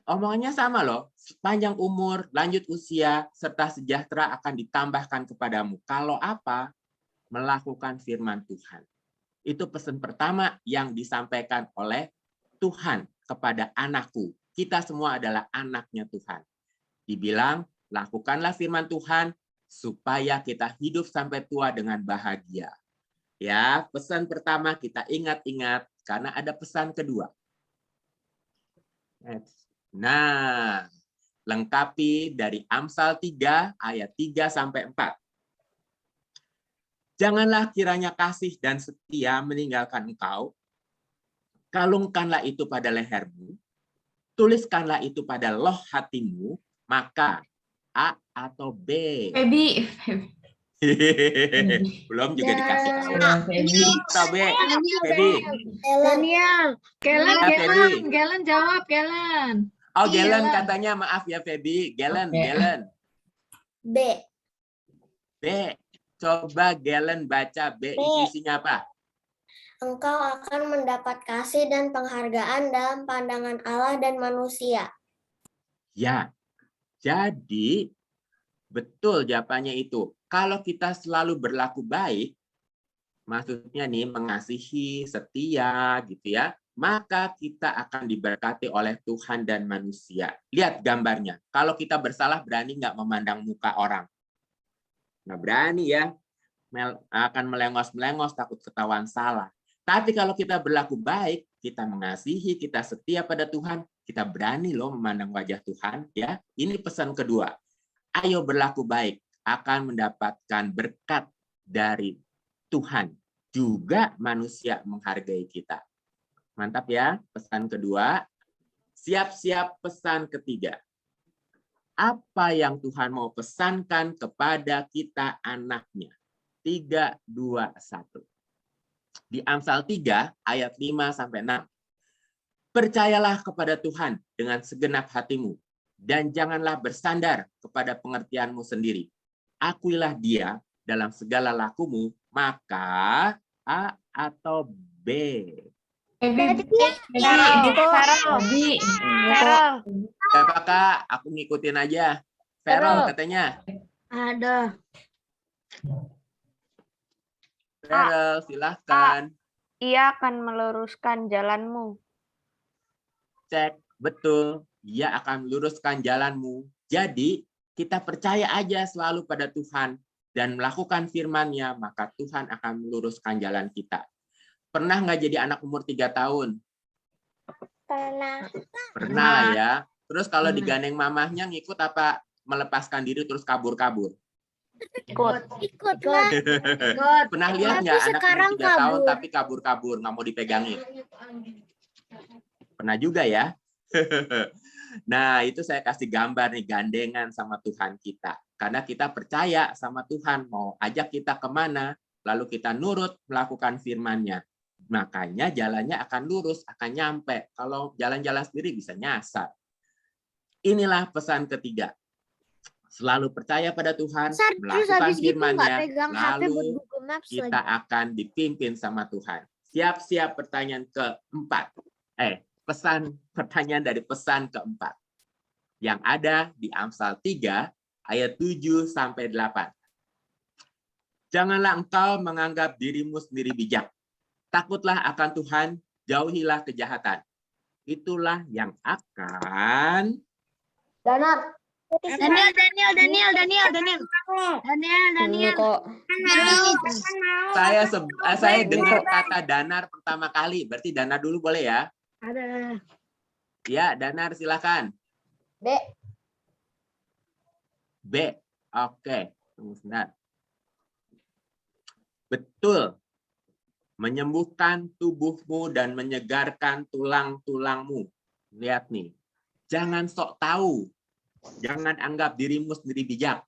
omongannya sama loh. Panjang umur, lanjut usia, serta sejahtera akan ditambahkan kepadamu. Kalau apa? Melakukan firman Tuhan. Itu pesan pertama yang disampaikan oleh Tuhan kepada anakku. Kita semua adalah anaknya Tuhan. Dibilang, lakukanlah firman Tuhan supaya kita hidup sampai tua dengan bahagia. Ya, pesan pertama kita ingat-ingat karena ada pesan kedua. Nah, lengkapi dari Amsal 3 ayat 3 sampai 4. Janganlah kiranya kasih dan setia meninggalkan engkau. Kalungkanlah itu pada lehermu. Tuliskanlah itu pada loh hatimu. Maka A atau B? Feby. Belum juga dikasih tahu. Feby. Atau B? Feby. Daniel. Galen, Ah, Feby. Galen jawab, Galen. Oh, Iya. Galen katanya, maaf ya Feby. Galen, Oke. Galen. B. B. Coba Galen baca B. Itu isinya apa? Engkau akan mendapat kasih dan penghargaan dalam pandangan Allah dan manusia. Ya. Jadi, betul jawabannya itu. Kalau kita selalu berlaku baik, maksudnya nih mengasihi, setia gitu ya, maka kita akan diberkati oleh Tuhan dan manusia. Lihat gambarnya. Kalau kita bersalah, berani nggak memandang muka orang? Nggak berani ya. Akan melengos-melengos, takut ketahuan salah. Tapi kalau kita berlaku baik, kita mengasihi, kita setia pada Tuhan, kita berani loh memandang wajah Tuhan. Ya, ini pesan kedua. Ayo berlaku baik, akan mendapatkan berkat dari Tuhan. Juga manusia menghargai kita. Mantap ya, pesan kedua. Siap-siap pesan ketiga. Apa yang Tuhan mau pesankan kepada kita anaknya? 3, 2, 1. Di Amsal 3 ayat 5-6. Percayalah kepada Tuhan dengan segenap hatimu dan janganlah bersandar kepada pengertianmu sendiri. Akuilah Dia dalam segala lakumu, maka A atau B. Apakah aku ngikutin aja? Ferol katanya. Ada. Ferol, silahkan. Ia akan meluruskan jalanmu. Cek, betul. Ia akan meluruskan jalanmu. Jadi, kita percaya aja selalu pada Tuhan dan melakukan firman-Nya, maka Tuhan akan meluruskan jalan kita. Pernah nggak jadi anak umur 3 tahun? Pernah. Pernah ya. Terus kalau digandeng mamahnya ngikut apa melepaskan diri terus kabur-kabur? Ikut lah. Pernah lihat nggak anak sekarang umur 3 tahun kabur. tapi kabur-kabur, nggak mau dipegangin? Pernah juga ya? Nah, itu saya kasih gambar nih, gandengan sama Tuhan kita. Karena kita percaya sama Tuhan, mau ajak kita kemana, lalu kita nurut melakukan firman-Nya. Makanya jalannya akan lurus, akan nyampe. Kalau jalan-jalan sendiri bisa nyasar. Inilah pesan ketiga. Selalu percaya pada Tuhan, melakukan firman-Nya, lalu kita akan dipimpin sama Tuhan. Siap-siap pertanyaan keempat. Pertanyaan dari pesan keempat. Yang ada di Amsal 3 ayat 7-8. Janganlah engkau menganggap dirimu sendiri bijak. Takutlah akan Tuhan, jauhilah kejahatan. Itulah yang akan Dulu kok. Saya dengar kata Danar pertama kali. Berarti Danar dulu boleh ya? Ada. Ya, Danar silakan. B. Oke, tunggu sebentar. Betul. Menyembuhkan tubuhmu dan menyegarkan tulang-tulangmu. Lihat nih. Jangan sok tahu. Jangan anggap dirimu sendiri bijak.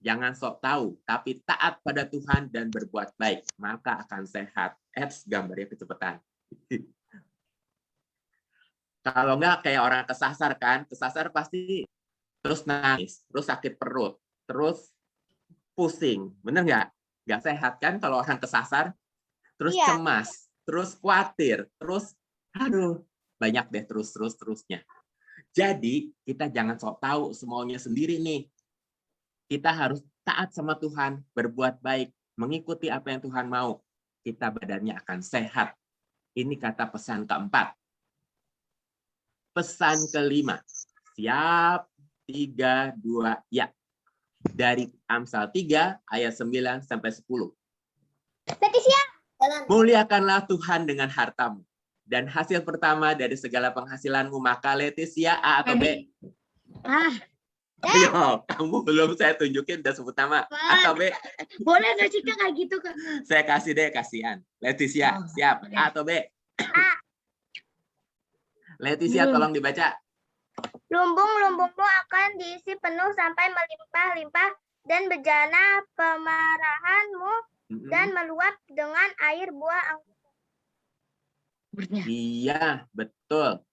Jangan sok tahu, tapi taat pada Tuhan dan berbuat baik. Maka akan sehat. Gambarnya kecepatan. Kalau enggak kayak orang kesasar kan. Kesasar pasti terus nangis, terus sakit perut, terus pusing. Bener nggak? Nggak sehat kan kalau orang kesasar? Terus cemas, terus khawatir, terus aduh, banyak deh terusnya. Jadi kita jangan sok tahu semuanya sendiri nih. Kita harus taat sama Tuhan, berbuat baik, mengikuti apa yang Tuhan mau. Kita badannya akan sehat. Ini kata pesan keempat. Pesan kelima. Siap, 3, 2, ya. Dari Amsal 3 ayat 9-10. Muliakanlah Tuhan dengan hartamu. Dan hasil pertama dari segala penghasilanmu, maka Leticia A atau B? Ayo, kamu belum saya tunjukin udah sebut nama. A atau B? Boleh nggak sih Kak kayak gitu Kak? Saya kasih deh, kasihan. Leticia, siap. A atau B? Leticia, tolong dibaca. Lumbung-lumbungmu akan diisi penuh sampai melimpah-limpah dan bejana pemarahanmu dan meluap dengan air buah anggur. Iya, betul.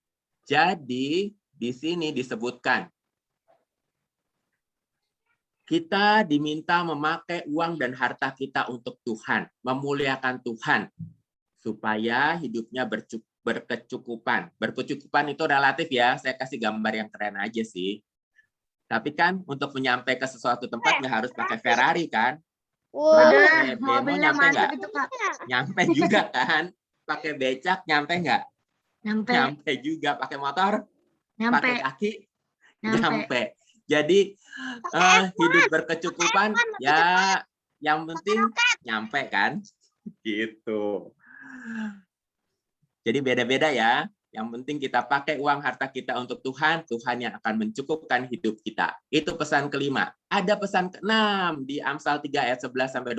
Jadi di sini disebutkan kita diminta memakai uang dan harta kita untuk Tuhan, memuliakan Tuhan supaya hidupnya berkecukupan. Berkecukupan itu relatif ya. Saya kasih gambar yang keren aja sih. Tapi kan untuk menyampai ke sesuatu tempat nggak harus pakai Ferrari kan? Pakai bemo nyampe nggak? Nyampe juga kan? Pakai becak nyampe nggak? Nyampe juga. Pakai motor? Pakai kaki? Nyampe. Jadi hidup berkecukupan ya yang penting nyampe kan? Gitu. Jadi beda-beda ya. Yang penting kita pakai uang harta kita untuk Tuhan, Tuhan yang akan mencukupkan hidup kita. Itu pesan kelima. Ada pesan keenam di Amsal 3 ayat 11-12.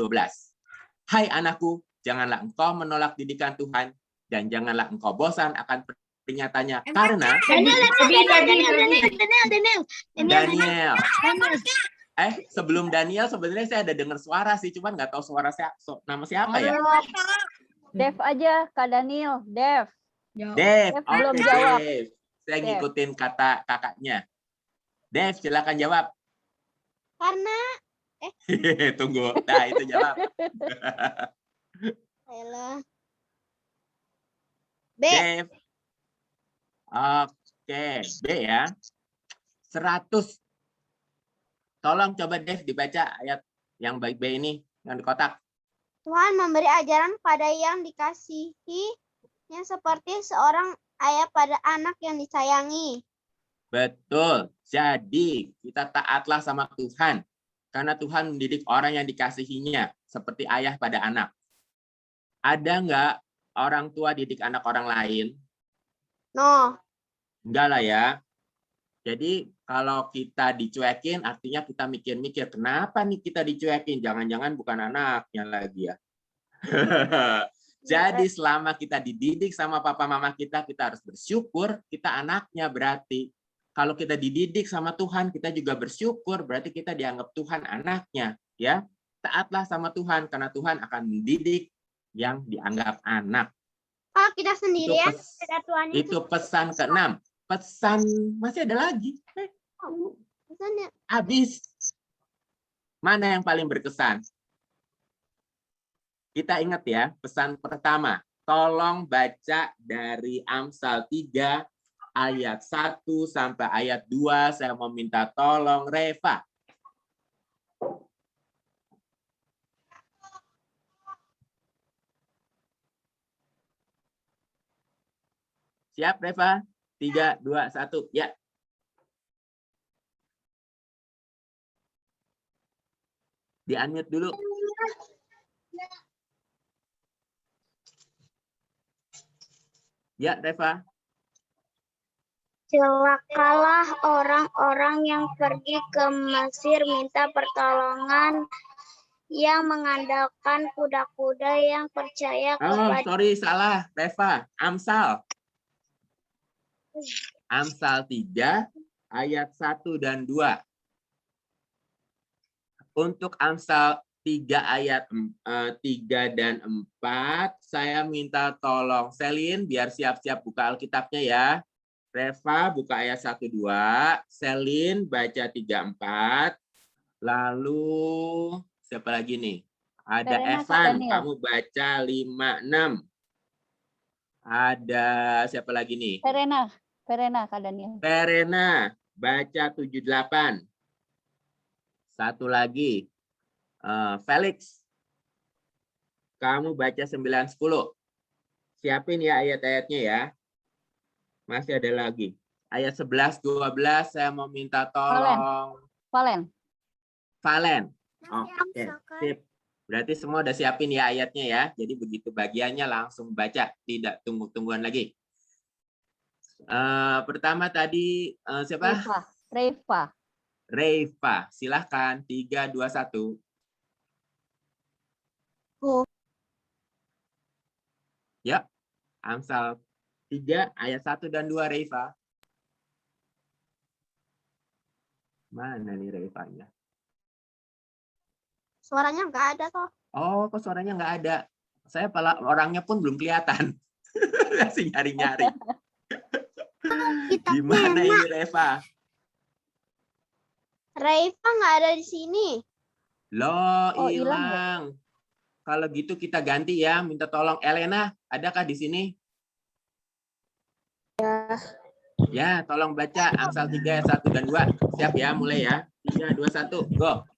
Hai anakku, janganlah engkau menolak didikan Tuhan, dan janganlah engkau bosan akan peringatannya, karena Daniel. Sebelum Daniel sebenarnya saya ada dengar suara sih, cuman nggak tahu suara nama siapa ya? Dev aja, Kak Daniel. Dev. Dev, belum oke, jawab. Dev. Saya ngikutin kata kakaknya. Dev, silakan jawab. Karena Tunggu, nah itu jawab. ayolah. B. Dev. Oke, B ya. 100. Tolong coba Dev dibaca ayat yang baik B ini, yang di kotak. Tuhan memberi ajaran pada yang dikasihinya seperti seorang ayah pada anak yang disayangi. Betul. Jadi kita taatlah sama Tuhan. Karena Tuhan mendidik orang yang dikasihinya seperti ayah pada anak. Ada nggak orang tua didik anak orang lain? No. Enggak lah ya. Jadi kalau kita dicuekin artinya kita mikir-mikir, kenapa nih kita dicuekin? Jangan-jangan bukan anaknya lagi ya. Jadi selama kita dididik sama papa mama kita harus bersyukur kita anaknya berarti. Kalau kita dididik sama Tuhan, kita juga bersyukur, berarti kita dianggap Tuhan anaknya. Ya, taatlah sama Tuhan, karena Tuhan akan mendidik yang dianggap anak. Kalau kita sendirian, Itu pesan ke-6. Pesan, masih ada lagi. Pesannya. Habis. Mana yang paling berkesan? Kita ingat ya, pesan pertama. Tolong baca dari Amsal 3, ayat 1 sampai ayat 2. Saya mau minta tolong Reva. Siap Reva? 3, 2, 1. Ya. Di-unmute dulu. Ya, Reva. Celakalah orang-orang yang pergi ke Mesir minta pertolongan, yang mengandalkan kuda-kuda yang percaya kepada... Sorry, salah. Reva, Amsal. Amsal 3, ayat 1 dan 2. Untuk Amsal 3 ayat 3 dan 4, saya minta tolong Selin biar siap-siap buka Alkitabnya ya. Reva buka ayat 1, 2, Selin baca 3, 4, lalu siapa lagi nih? Ada Evan, kamu baca 5, 6. Ada siapa lagi nih? Verena Kak Daniel. Verena baca 7, 8. Satu lagi, Felix, kamu baca 9, 10. Siapin ya ayat-ayatnya ya. Masih ada lagi. Ayat 11, 12, saya mau minta tolong. Valen. Oke, sip. Berarti semua udah siapin ya ayatnya ya. Jadi begitu bagiannya langsung baca. Tidak tunggu-tungguan lagi. Pertama tadi siapa? Reva. Silahkan. 3, 2, 1. Ya. Amsal 3 ayat 1 dan 2 Reva. Mana nih Revanya? Suaranya nggak ada toh. Oh, kok suaranya nggak ada? Saya orangnya pun belum kelihatan. Masih nyari-nyari. Gimana ini Reva? Reva nggak ada di sini. Loh, hilang. Kalau gitu kita ganti ya. Minta tolong Elena. Adakah di sini? Ya, tolong baca Amsal 3 ayat 1 dan 2. Siap ya, mulai ya. 3, 2, 1, go.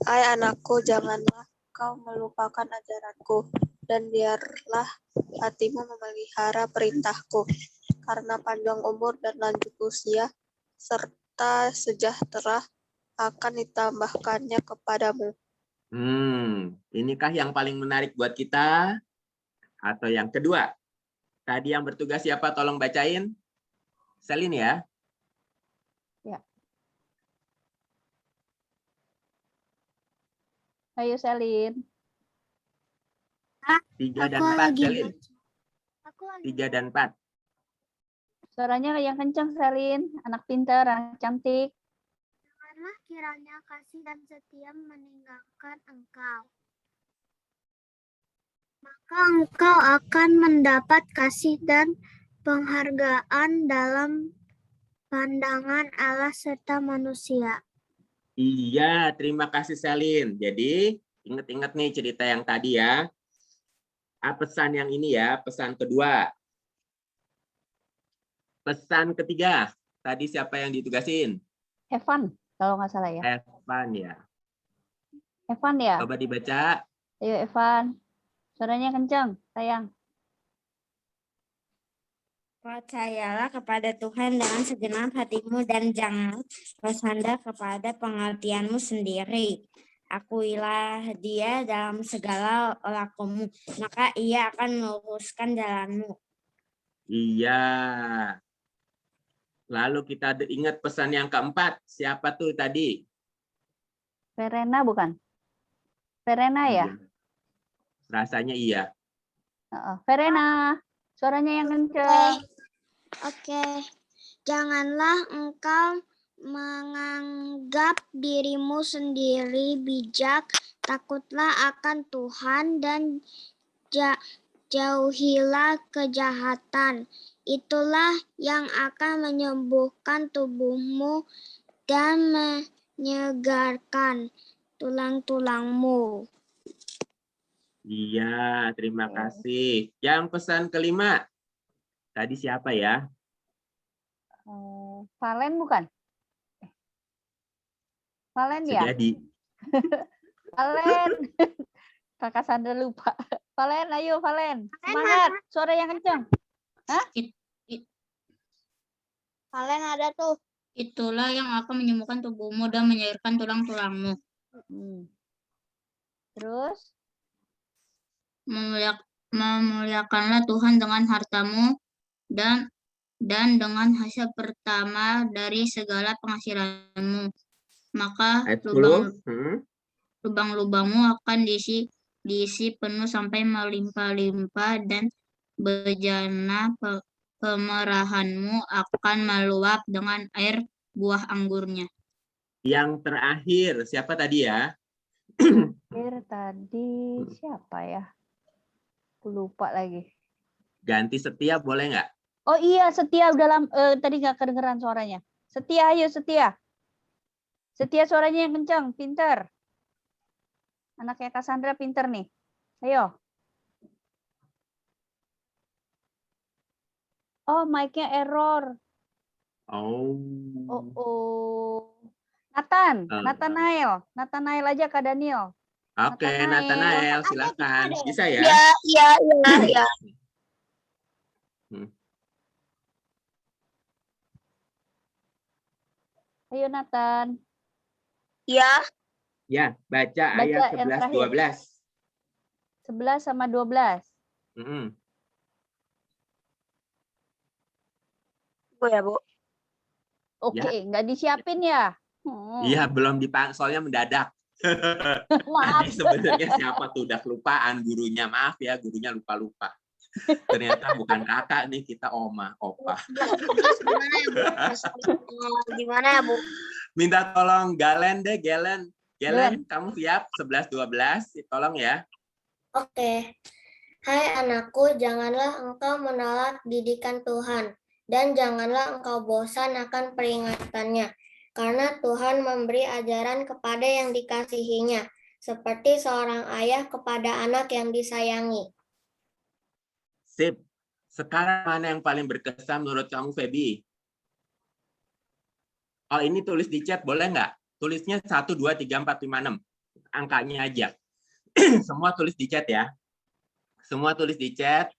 Hai anakku, janganlah kau melupakan ajaranku, dan biarlah hatimu memelihara perintahku, karena panjang umur dan lanjut usia, serta sejahtera akan ditambahkannya kepadamu. Inikah yang paling menarik buat kita? Atau yang kedua? Tadi yang bertugas siapa? Tolong bacain. Selin ya. Ya. Ayo Selin. 3 dan Aku 4, lagi Selin. Aku lagi 3 dan 4. Suaranya yang kencang Selin. Anak pintar, anak cantik. Janganlah kiranya kasih dan setia meninggalkan engkau. Maka engkau akan mendapat kasih dan penghargaan dalam pandangan Allah serta manusia. Iya, terima kasih Selin. Jadi, ingat-ingat nih cerita yang tadi ya. Pesan yang ini ya, pesan kedua. Pesan ketiga, tadi siapa yang ditugasin? Evan, kalau nggak salah ya. Evan ya. Evan ya. Coba dibaca. Ayo Evan. Suaranya kencang, sayang. Percayalah kepada Tuhan dengan segenap hatimu dan jangan bersandar kepada pengertianmu sendiri. Akuilah Dia dalam segala lakumu, maka Ia akan meluruskan jalanmu. Iya. Lalu kita ingat pesan yang keempat. Siapa tuh tadi? Verena bukan? Verena ya? Iya. Rasanya iya. Verena, suaranya yang kencang. Oke. Janganlah engkau menganggap dirimu sendiri bijak, takutlah akan Tuhan dan jauhilah kejahatan. Itulah yang akan menyembuhkan tubuhmu dan menyegarkan tulang-tulangmu. Iya, terima kasih. Yang pesan kelima. Tadi siapa ya? Valen bukan? Valen ya? Sejadi. Valen. Kakak Sandra lupa. Valen, ayo Valen. Semangat. Suara yang kencang. Hah? Valen ada tuh. Itulah yang akan menyembuhkan tubuhmu dan menyairkan tulang-tulangmu. Terus? Memuliakanlah Tuhan dengan hartamu dan dengan hasil pertama dari segala penghasilanmu. Maka lubang-lubangmu akan diisi penuh sampai melimpah-limpah dan bejana pemerahanmu akan meluap dengan air buah anggurnya. Yang terakhir, siapa tadi ya? Tadi siapa ya? Aku lupa lagi. Ganti Setia boleh nggak? Oh iya, Setia udah tadi nggak kedengeran suaranya. Setia, ayo Setia. Setia suaranya yang kencang, pinter. Anaknya Cassandra pinter nih. Ayo. Oh, mic-nya error. Oh. Nathanael aja Kak Daniel. Oke, Nathanael, silakan. Bisa ya? Ya. Ayo Nathan. Ya. Ya, baca ayat 11-12. 11 sama 12. Bu ya, Bu. Oke, nggak disiapin ya? Iya, belum soalnya mendadak. Maaf. Sebenarnya siapa tuh udah kelupaan gurunya. Maaf ya, gurunya lupa-lupa. Ternyata bukan kakak nih, kita opa. Gimana ya, Bu? Minta tolong Galen deh, Galen, kamu siap? 11-12, tolong ya. Oke. Hai anakku, janganlah engkau menolak didikan Tuhan, dan janganlah engkau bosan akan peringatannya, karena Tuhan memberi ajaran kepada yang dikasihinya, seperti seorang ayah kepada anak yang disayangi. Sip. Sekarang mana yang paling berkesan menurut kamu, Feby? Oh, ini tulis di chat, boleh nggak? Tulisnya 1, 2, 3, 4, 5, 6. Angkanya aja. Semua tulis di chat ya. Semua tulis di chat,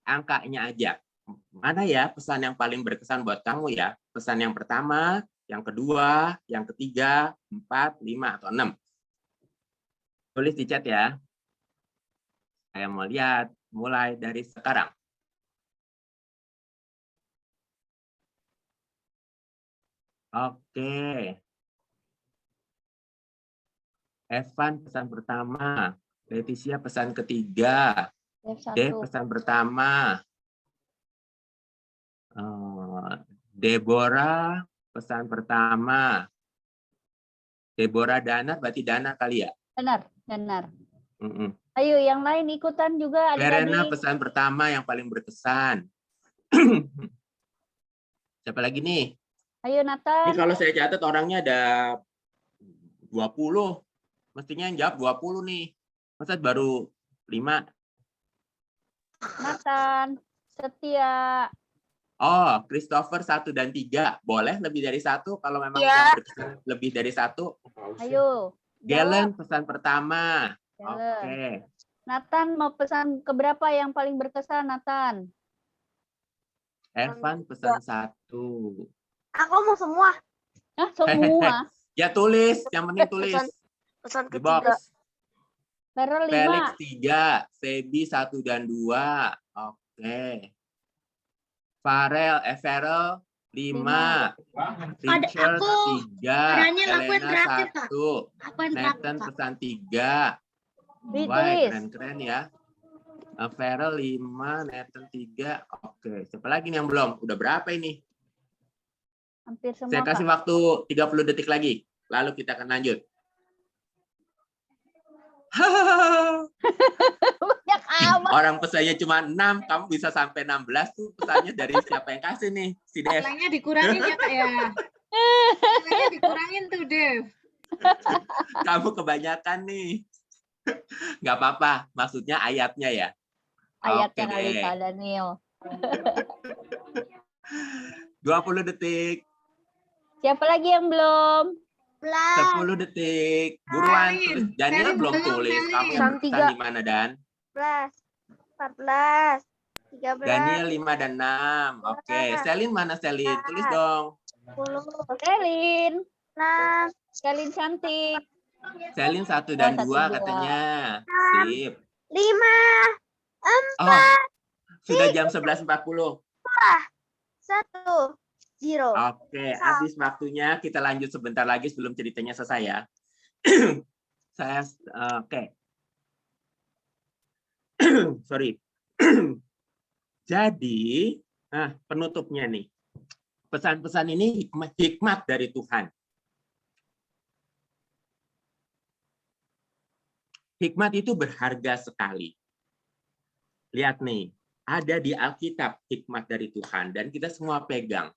angkanya aja. Mana ya pesan yang paling berkesan buat kamu ya? Pesan yang pertama, yang kedua, yang ketiga, 4, 5, atau 6. Tulis di chat ya. Saya mau lihat mulai dari sekarang. Oke. Evan pesan pertama. Leticia pesan ketiga. Dev pesan pertama. Deborah pesan pertama. Deborah Dana, berarti Dana kali ya? Benar. Ayo yang lain ikutan juga Verena adik-adik. pesan pertama yang paling berkesan. Siapa lagi nih? Ayo Nathan. Ini kalau saya catat orangnya ada 20. Mestinya yang jawab 20 nih. Masa baru 5? Nathan, Setia. Oh, Christopher 1 dan 3. Boleh lebih dari 1 kalau memang Ya. yang berkesan lebih dari 1. Ayo. Galen pesan pertama. Galen. Oke. Nathan mau pesan keberapa yang paling berkesan, Nathan? Evan pesan 1. Aku mau semua. Ah, semua. Ya tulis, yang penting tulis. Pesan Di box. ketiga. Farel 5. Felix 3, Feby 1 dan 2. Oke. Farel 5. Richard aku. 3. Daniel, aku yang Elena terakhir, Kak. 1. Apa yang Nathan terakhir, Kak? pesan 3. Tulis. Wah, keren-keren ya. Farel 5, Nathan 3. Oke, siapa lagi nih yang belum? Udah berapa ini? Hampir semua, Saya kasih Kak. waktu 30 detik lagi. Lalu kita akan lanjut. Banyak amat. Orang pesannya cuma 6, kamu bisa sampai 16 tuh pesannya dari siapa yang kasih nih? Si Dev. Nilainya dikurangin ya Kak ya. Nilainya dikurangin tuh Dev. Kamu kebanyakan nih. Nggak apa-apa, maksudnya ayatnya ya. Ayatnya Oke kali deh. Kak Daniel. 20 detik, Siapa lagi yang belum? 10 detik. Buruan tulis. Daniel Selin belum belum, tulis. Selin. Kamu Pesan pesan 3. di mana, Dan? 14, 13, Daniel 5 dan 6. Oke, Selin mana Selin? Tulis dong. 10, Selin. 6, Selin cantik. Selin 1 dan 2 1, 2. katanya. Sip. 5, Oh, sudah jam 11.40. 1, 0. Oke, habis waktunya. Kita lanjut sebentar lagi sebelum ceritanya selesai ya. Oke. Sorry. Jadi, penutupnya nih. Pesan-pesan ini hikmat dari Tuhan. Hikmat itu berharga sekali. Lihat nih, ada di Alkitab hikmat dari Tuhan dan kita semua pegang.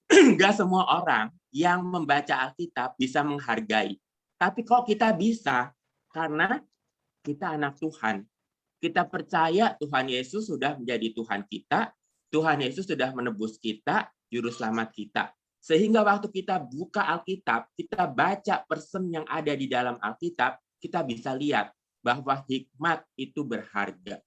Enggak semua orang yang membaca Alkitab bisa menghargai. Tapi kok kita bisa? Karena kita anak Tuhan. Kita percaya Tuhan Yesus sudah menjadi Tuhan kita. Tuhan Yesus sudah menebus kita, juru selamat kita. Sehingga waktu kita buka Alkitab, kita baca person yang ada di dalam Alkitab, kita bisa lihat bahwa hikmat itu berharga.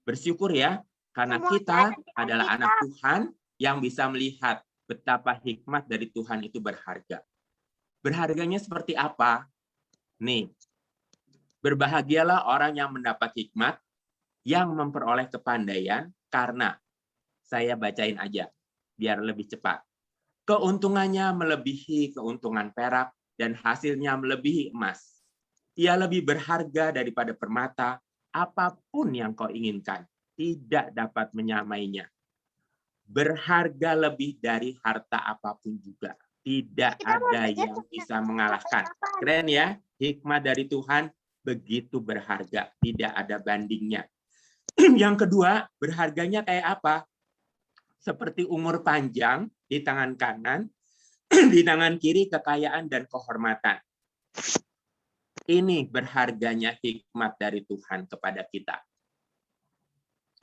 Bersyukur ya, karena kita adalah anak Tuhan yang bisa melihat betapa hikmat dari Tuhan itu berharga. Berharganya seperti apa? Nih, berbahagialah orang yang mendapat hikmat, yang memperoleh kepandaian, karena saya bacain aja, biar lebih cepat. Keuntungannya melebihi keuntungan perak, dan hasilnya melebihi emas. Ia lebih berharga daripada permata, apapun yang kau inginkan, tidak dapat menyamainya. Berharga lebih dari harta apapun juga. Tidak ada yang bisa mengalahkan. Keren ya, hikmat dari Tuhan begitu berharga. Tidak ada bandingnya. Yang kedua, berharganya kayak apa? Seperti umur panjang di tangan kanan, di tangan kiri kekayaan dan kehormatan. Ini berharganya hikmat dari Tuhan kepada kita.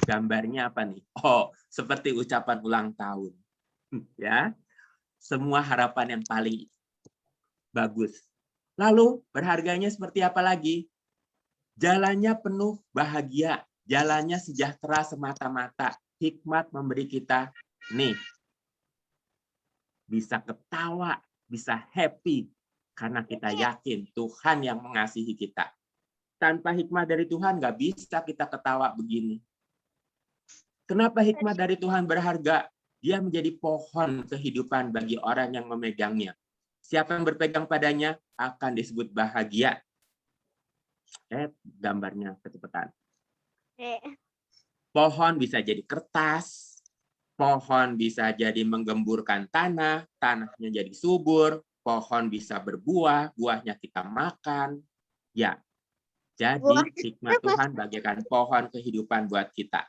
Gambarnya apa nih? Oh, seperti ucapan ulang tahun. Ya. Semua harapan yang paling bagus. Lalu berharganya seperti apa lagi? Jalannya penuh bahagia, jalannya sejahtera semata-mata. Hikmat memberi kita nih. Bisa ketawa, bisa happy karena kita yakin Tuhan yang mengasihi kita. Tanpa hikmat dari Tuhan nggak bisa kita ketawa begini. Kenapa hikmat dari Tuhan berharga? Dia menjadi pohon kehidupan bagi orang yang memegangnya. Siapa yang berpegang padanya akan disebut bahagia. Gambarnya kecepatan. Eh, Pohon bisa jadi kertas, pohon bisa jadi menggemburkan tanah, tanahnya jadi subur, pohon bisa berbuah, buahnya kita makan. Ya, jadi hikmat Tuhan bagaikan pohon kehidupan buat kita.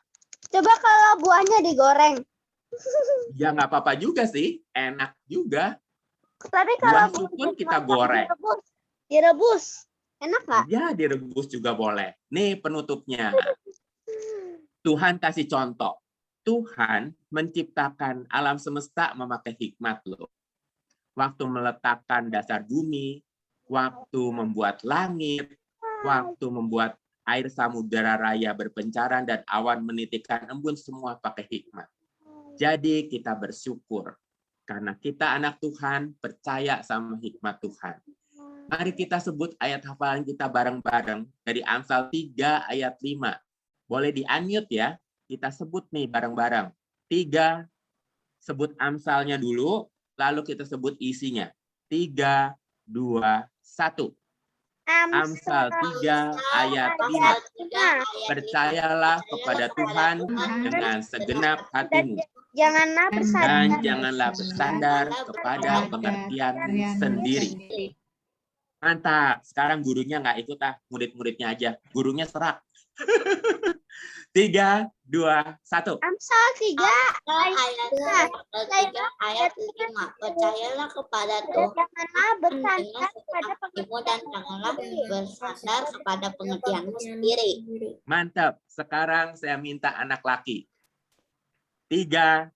Coba kalau buahnya digoreng. Ya nggak apa-apa juga sih, enak juga. Tapi Buah kalau itu pun buahnya kita goreng. direbus. Enak nggak? Ya, direbus juga boleh. Nih penutupnya. Tuhan kasih contoh. Tuhan menciptakan alam semesta memakai hikmat loh. Waktu meletakkan dasar bumi, waktu membuat langit, waktu membuat air samudera raya berpencaran dan awan menitikkan embun, semua pakai hikmat. Jadi kita bersyukur karena kita anak Tuhan, percaya sama hikmat Tuhan. Mari kita sebut ayat hafalan kita bareng-bareng dari Amsal 3 ayat 5. Boleh di-unmute ya. Kita sebut nih bareng-bareng. 3, sebut Amsalnya dulu, lalu kita sebut isinya. 3, 2, 1. Amsal 3 ayat 5. Percayalah kepada Tuhan dengan segenap hatimu. Janganlah bersandar. Dan janganlah bersandar kepada pengertian sendiri. Mantap. Sekarang gurunya nggak ikut murid-muridnya aja. Gurunya serak. 3, 2, 1. Amsal 3 ayat 5. Percayalah kepada Tuhan. Janganlah bersandar pada Hatimu dan janganlah bersandar kepada pengertianmu sendiri. Mantap. Sekarang saya minta anak laki. 3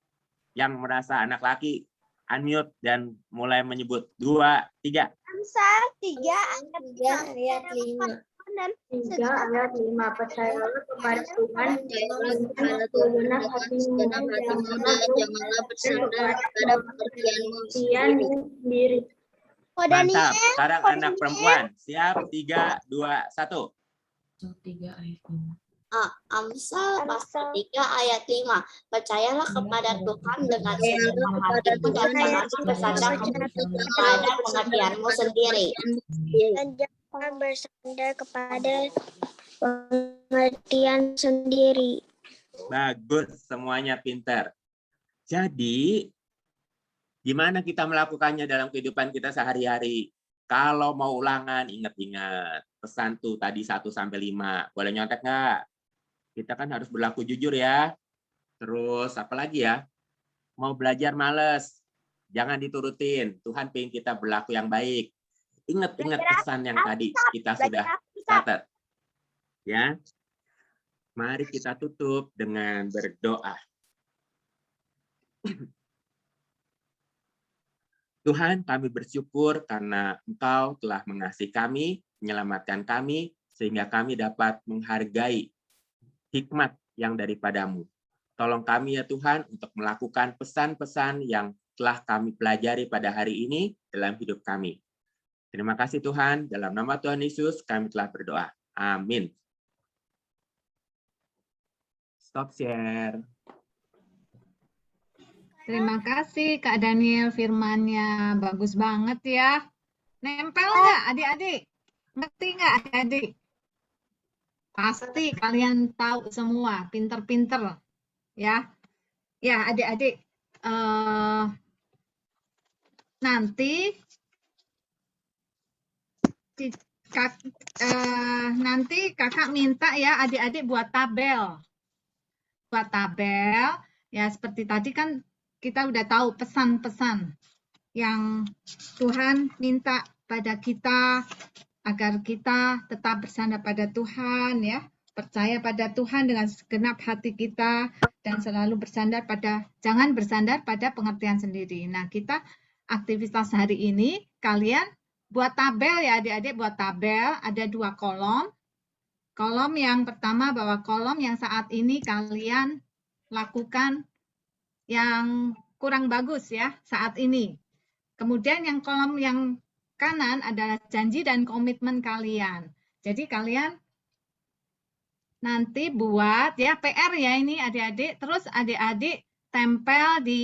yang merasa anak laki, unmute dan mulai menyebut. 2, 3. Amsal 3 ayat 5. Dan 3 ayat 5. Percayalah kepada Tuhan dengan segenap hatimu dan janganlah bersandar pada pengertianmu sendiri. Mantap. Sekarang anak perempuan. Siap? 3, 2, 1. 3 ayat 5. Amsal pasal 3 ayat 5. Percayalah kepada Tuhan dengan segenap hatimu dan janganlah bersandar kepada pengertianmu sendiri. Dan jangan bersandar kepada pengertian sendiri. Bagus, semuanya pintar. Jadi, gimana kita melakukannya dalam kehidupan kita sehari-hari? Kalau mau ulangan, ingat-ingat. Pesan tuh tadi 1 sampai 5. Boleh nyontek nggak? Kita kan harus berlaku jujur ya. Terus apa lagi ya? Mau belajar males, jangan diturutin. Tuhan pengen kita berlaku yang baik. Ingat-ingat pesan yang tadi kita sudah catat. Ya. Mari kita tutup dengan berdoa. Tuhan, kami bersyukur karena Engkau telah mengasihi kami, menyelamatkan kami, sehingga kami dapat menghargai hikmat yang daripadamu. Tolong kami ya Tuhan untuk melakukan pesan-pesan yang telah kami pelajari pada hari ini dalam hidup kami. Terima kasih Tuhan, dalam nama Tuhan Yesus kami telah berdoa. Amin. Stop share. Terima kasih Kak Daniel, firmannya bagus banget ya. Nempel nggak adik-adik? Ngerti nggak adik-adik? Pasti kalian tahu semua, pinter-pinter ya. Ya adik-adik, nanti kakak minta ya adik-adik buat tabel. Buat tabel, ya seperti tadi kan kita udah tahu pesan-pesan yang Tuhan minta pada kita agar kita tetap bersandar pada Tuhan ya, percaya pada Tuhan dengan segenap hati kita dan selalu jangan bersandar pada pengertian sendiri. Nah, kita aktivitas hari ini kalian buat tabel ya adik-adik, buat tabel ada 2 kolom. Kolom yang pertama bahwa kolom yang saat ini kalian lakukan yang kurang bagus ya saat ini. Kemudian yang kolom yang kanan adalah janji dan komitmen kalian. Jadi kalian nanti buat ya PR ya ini adik-adik, terus adik-adik tempel di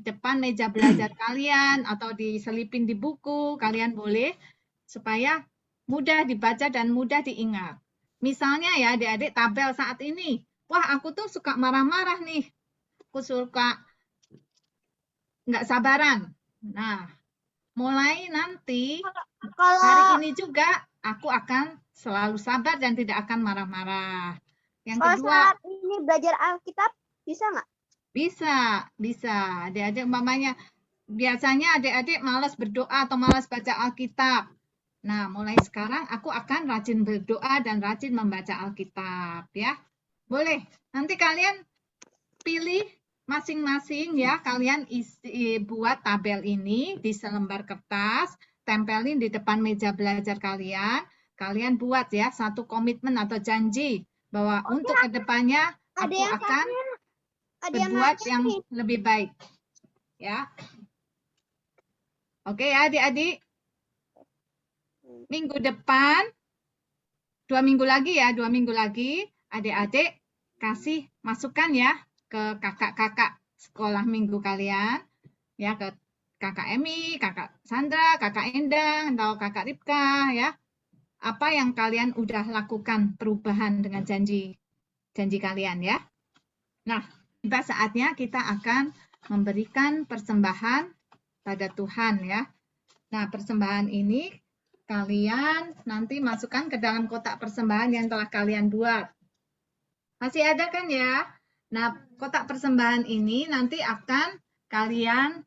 depan meja belajar kalian atau diselipin di buku, kalian boleh supaya mudah dibaca dan mudah diingat. Misalnya ya adik-adik tabel saat ini. Wah, aku tuh suka marah-marah nih. Aku suka nggak sabaran. Nah, mulai nanti hari ini juga aku akan selalu sabar dan tidak akan marah-marah. Yang Kalau kedua, saat ini belajar Alkitab, bisa nggak? bisa. Adik-adik umpamanya, biasanya adik-adik malas berdoa atau malas baca Alkitab. Nah, mulai sekarang aku akan rajin berdoa dan rajin membaca Alkitab ya. Boleh. Nanti kalian pilih masing-masing ya, kalian buat tabel ini di selembar kertas, tempelin di depan meja belajar kalian. Kalian buat ya satu komitmen atau janji bahwa untuk kedepannya aku akan berbuat yang lebih baik. Ya. Oke ya adik-adik. Minggu depan, 2 minggu lagi ya, 2 minggu lagi, adik-adik kasih masukan ya ke kakak-kakak sekolah minggu kalian, ya ke kakak Emi, kakak Sandra, kakak Endang, atau kakak Ripka ya. Apa yang kalian udah lakukan perubahan dengan janji kalian ya. Nah, tiba saatnya kita akan memberikan persembahan pada Tuhan ya. Nah, persembahan ini kalian nanti masukkan ke dalam kotak persembahan yang telah kalian buat. Masih ada kan ya? Nah, kotak persembahan ini nanti akan kalian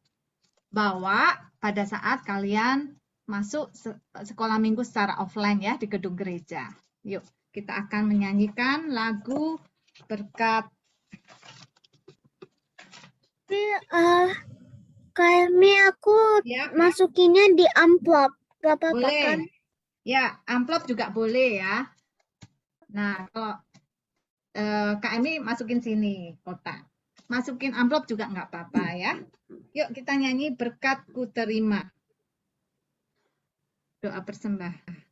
bawa pada saat kalian masuk sekolah minggu secara offline ya di gedung gereja. Yuk, kita akan menyanyikan lagu Berkat. Kami aku masukinnya di amplop. Gak apa-apa Boleh. kan? Ya, amplop juga boleh ya. Nah, kalau Kak Emi masukin sini kotak. Masukin amplop juga nggak apa-apa ya. Yuk kita nyanyi Berkat-Ku Terima. Doa persembahan.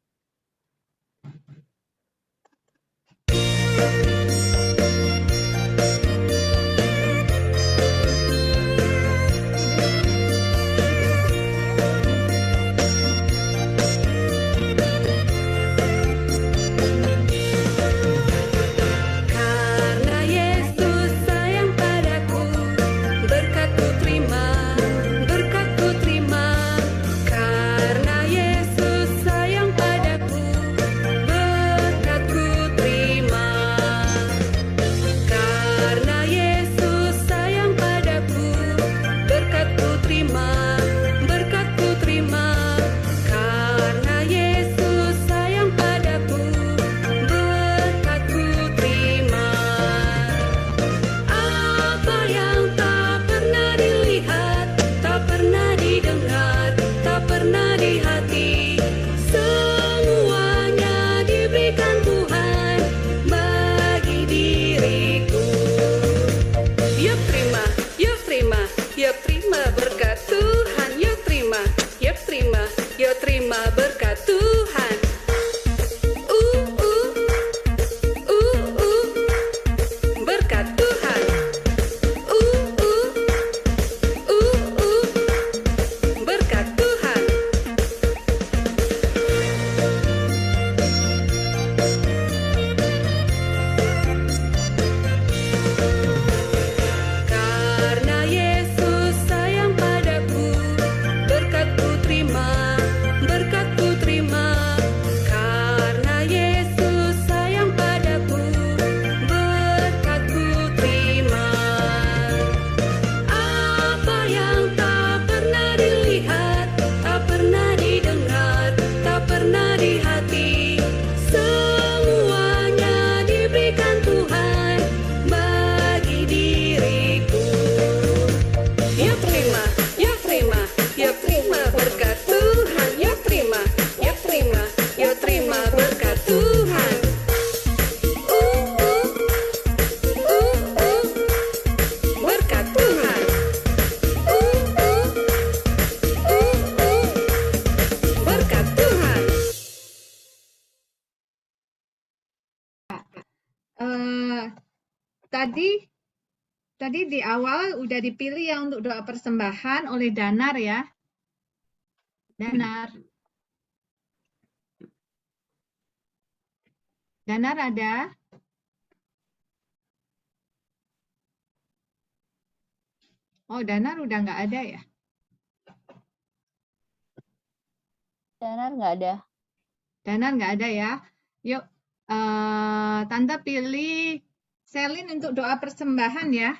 Tadi di awal udah dipilih ya untuk doa persembahan oleh Danar ya. Danar. Danar ada? Oh, Danar udah nggak ada ya? Danar nggak ada. Danar nggak ada ya? Yuk, Tante pilih Selin untuk doa persembahan ya.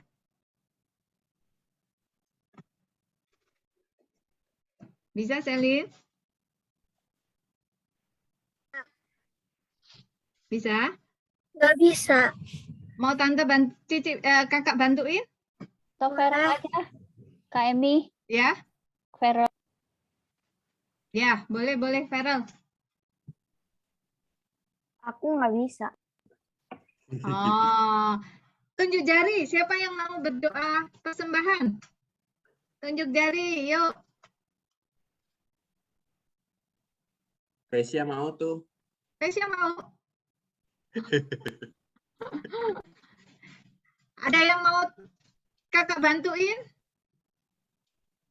Bisa Selin? Bisa? Nggak bisa. Mau Tante kakak bantuin? Atau Vera aja. Kak Emi. Ya? Vera. Ya, boleh Feral. Aku nggak bisa. Oh, tunjuk jari. Siapa yang mau berdoa persembahan? Tunjuk jari, yuk. Resia mau tuh. Resia mau. Ada yang mau kakak bantuin?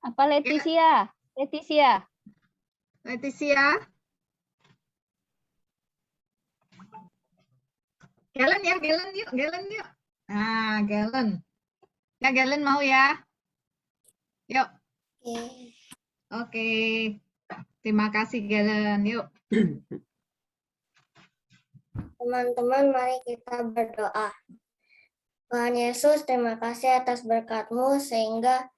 Apa Leticia? Leticia. Leticia. Galen ya, Galen yuk, Galen yuk. Nah, Galen. Ya, Galen mau ya? Yuk. Oke. Terima kasih, Galen. Yuk. Teman-teman, mari kita berdoa. Tuhan Yesus, terima kasih atas berkat-Mu sehingga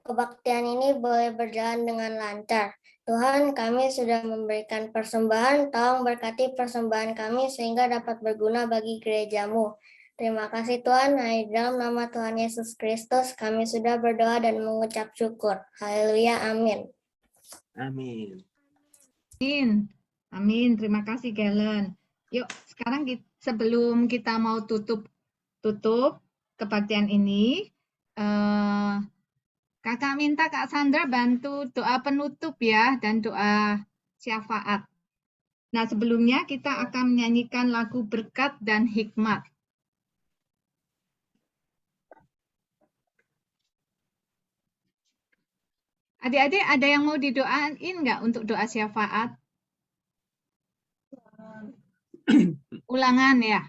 kebaktian ini boleh berjalan dengan lancar. Tuhan, kami sudah memberikan persembahan, tolong berkati persembahan kami sehingga dapat berguna bagi gereja-Mu. Terima kasih Tuhan, di dalam nama Tuhan Yesus Kristus kami sudah berdoa dan mengucap syukur. Haleluya, amin. Amin. Amin. Amin. Terima kasih, Galen. Yuk, sekarang sebelum kita mau tutup kebaktian ini, Kakak minta Kak Sandra bantu doa penutup ya, dan doa syafaat. Nah, sebelumnya kita akan menyanyikan lagu Berkat dan Hikmat. Adik-adik, ada yang mau didoain nggak untuk doa syafaat? Ulangan ya?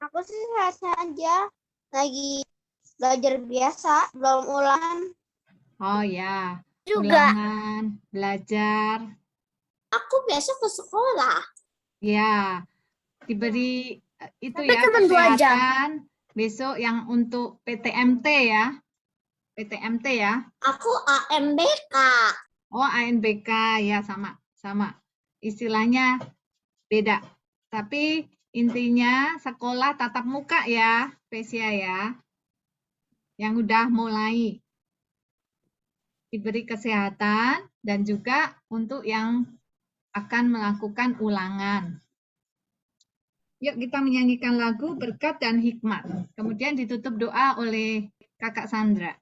Aku sih sehat aja. Lagi belajar biasa, belum ulangan. Oh ya, Juga. ulangan, belajar. Aku besok ke sekolah. Ya, diberi itu Tapi ya cuma 2 jam. kesehatan. Besok yang untuk PTMT ya. PTMT ya. Aku AMBK. Oh, ANBK ya, sama. Istilahnya beda. Tapi intinya sekolah tatap muka ya, Pesia ya. Yang udah mulai diberi kesehatan dan juga untuk yang akan melakukan ulangan. Yuk kita menyanyikan lagu Berkat dan Hikmat. Kemudian ditutup doa oleh Kakak Sandra.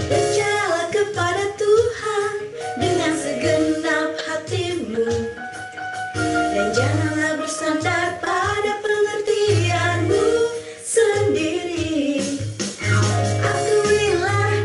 Percayalah kepada Tuhan dengan segenap hatimu, dan janganlah bersandar pada pengertianmu sendiri. Akuilah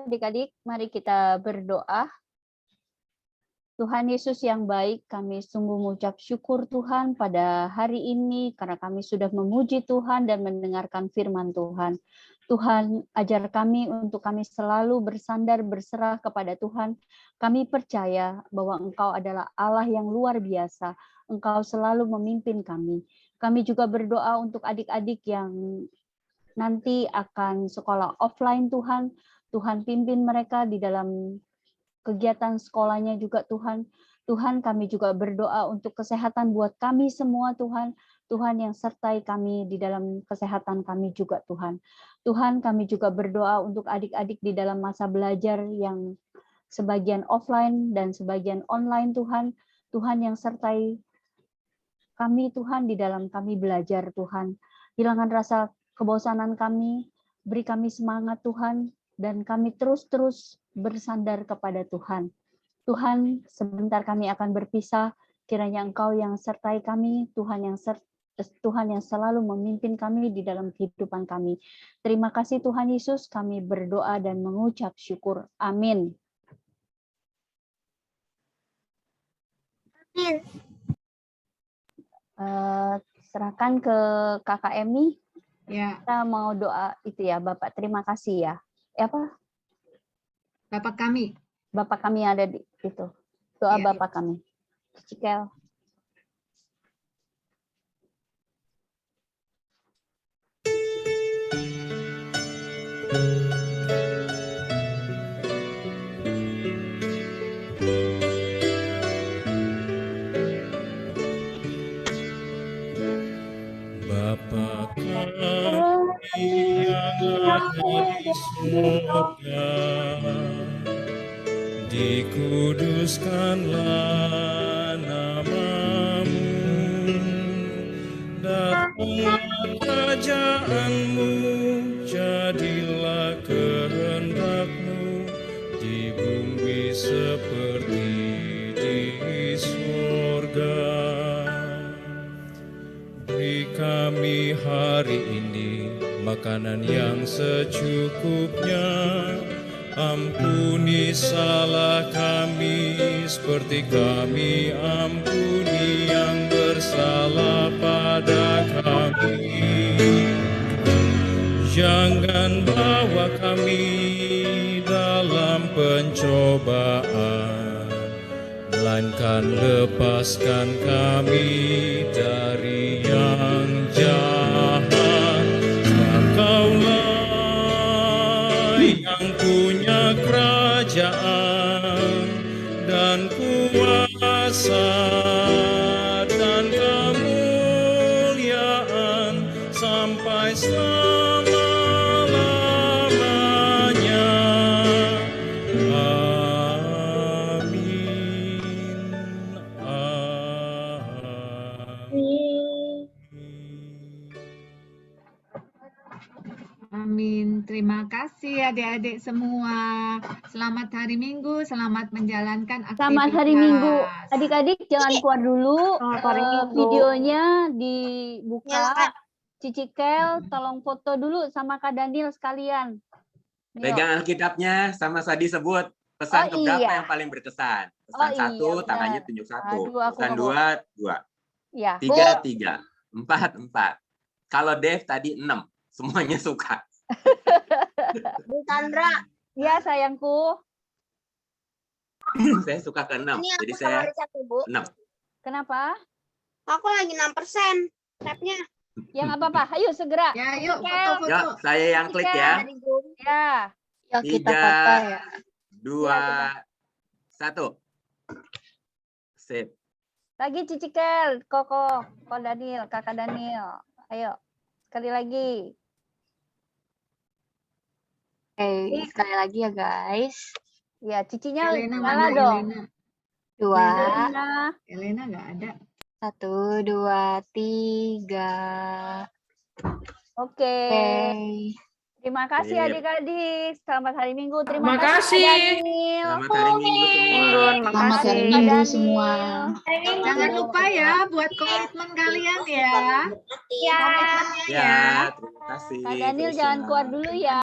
Adik-adik, mari kita berdoa. Tuhan Yesus yang baik, kami sungguh mengucap syukur Tuhan pada hari ini karena kami sudah memuji Tuhan dan mendengarkan firman Tuhan. Tuhan, ajar kami untuk kami selalu bersandar, berserah kepada Tuhan. Kami percaya bahwa Engkau adalah Allah yang luar biasa. Engkau selalu memimpin kami. Kami juga berdoa untuk adik-adik yang nanti akan sekolah offline Tuhan. Tuhan pimpin mereka di dalam kegiatan sekolahnya juga Tuhan. Tuhan, kami juga berdoa untuk kesehatan buat kami semua Tuhan. Tuhan yang sertai kami di dalam kesehatan kami juga Tuhan. Tuhan, kami juga berdoa untuk adik-adik di dalam masa belajar yang sebagian offline dan sebagian online Tuhan. Tuhan yang sertai kami Tuhan di dalam kami belajar Tuhan. Hilangkan rasa kebosanan kami, beri kami semangat Tuhan, dan kami terus-terus bersandar kepada Tuhan. Tuhan, sebentar kami akan berpisah, kiranya Engkau yang sertai kami, Tuhan yang selalu memimpin kami di dalam kehidupan kami. Terima kasih Tuhan Yesus, kami berdoa dan mengucap syukur. Amin. Amin. Serahkan ke Kakak Emi. Ya. Kita mau doa itu ya, Bapak. Terima kasih ya. Apa? Bapak kami. Bapak kami ada di itu. Doa Ya. Bapak kami. Cikel. Bapa kami yang ada di surga, dikuduskanlah nama-Mu, datanglah kerajaan-Mu, jadilah kehendak-Mu di bumi seperti di surga. Beri kami hari ini makanan yang secukupnya. Ampuni salah kami seperti kami ampuni yang bersalah pada kami. Jangan bawa kami dalam pencobaan, melainkan lepaskan kami dari yang jahat. Engkaulah yang punya kerajaan dan kuasa dan kemuliaan sampai selama-lamanya. Amin. Terima kasih adik-adik semua. Selamat hari Minggu, selamat menjalankan aktivitas. Selamat hari Minggu. Adik-adik jangan keluar dulu. hari Minggu. Videonya dibuka. Cicikel, tolong foto dulu sama Kak Daniel sekalian. Yuk. Pegang Alkitabnya sama Sadi sebut pesan Oh, keberapa iya. yang paling berkesan. Pesan satu, benar. tangannya tunjuk satu. Aduh, aku Pesan nggak dua, dua. Ya. Tiga. Empat. Kalau Dev tadi 6. Semuanya suka. Bu Sandra. Ya, sayangku. Saya suka ke 6. Ini Jadi aku saya sama satu, Bu. 6. Kenapa? Aku lagi 6% tabnya. Ya nggak apa-apa. Ayo segera. Ya, yuk Cicikel. foto-foto. Yuk, saya yang klik ya. Ya. Yuk kita 3, foto ya. 2, 1. Sip. Lagi Cicikel, Koko, Daniel, Kakak Daniel. Ayo. Sekali lagi. Oke, sekali lagi ya guys. Ya, cicinya Elena nyala mana dong. Elena? 2, Elena nggak ada. 1, 2, 3. Oke. Oke. Terima kasih Sip. adik-adik. Selamat hari Minggu. Terima Terima kasih. kasih. Kak Daniel. Selamat hari Minggu semua. Selamat hari Kak Minggu Daniel. semua. Jangan lupa ya buat komitmen kalian ya. Ya. Komitmennya ya. Ya, terima kasih. Kak Daniel Terus jangan ya. keluar dulu ya.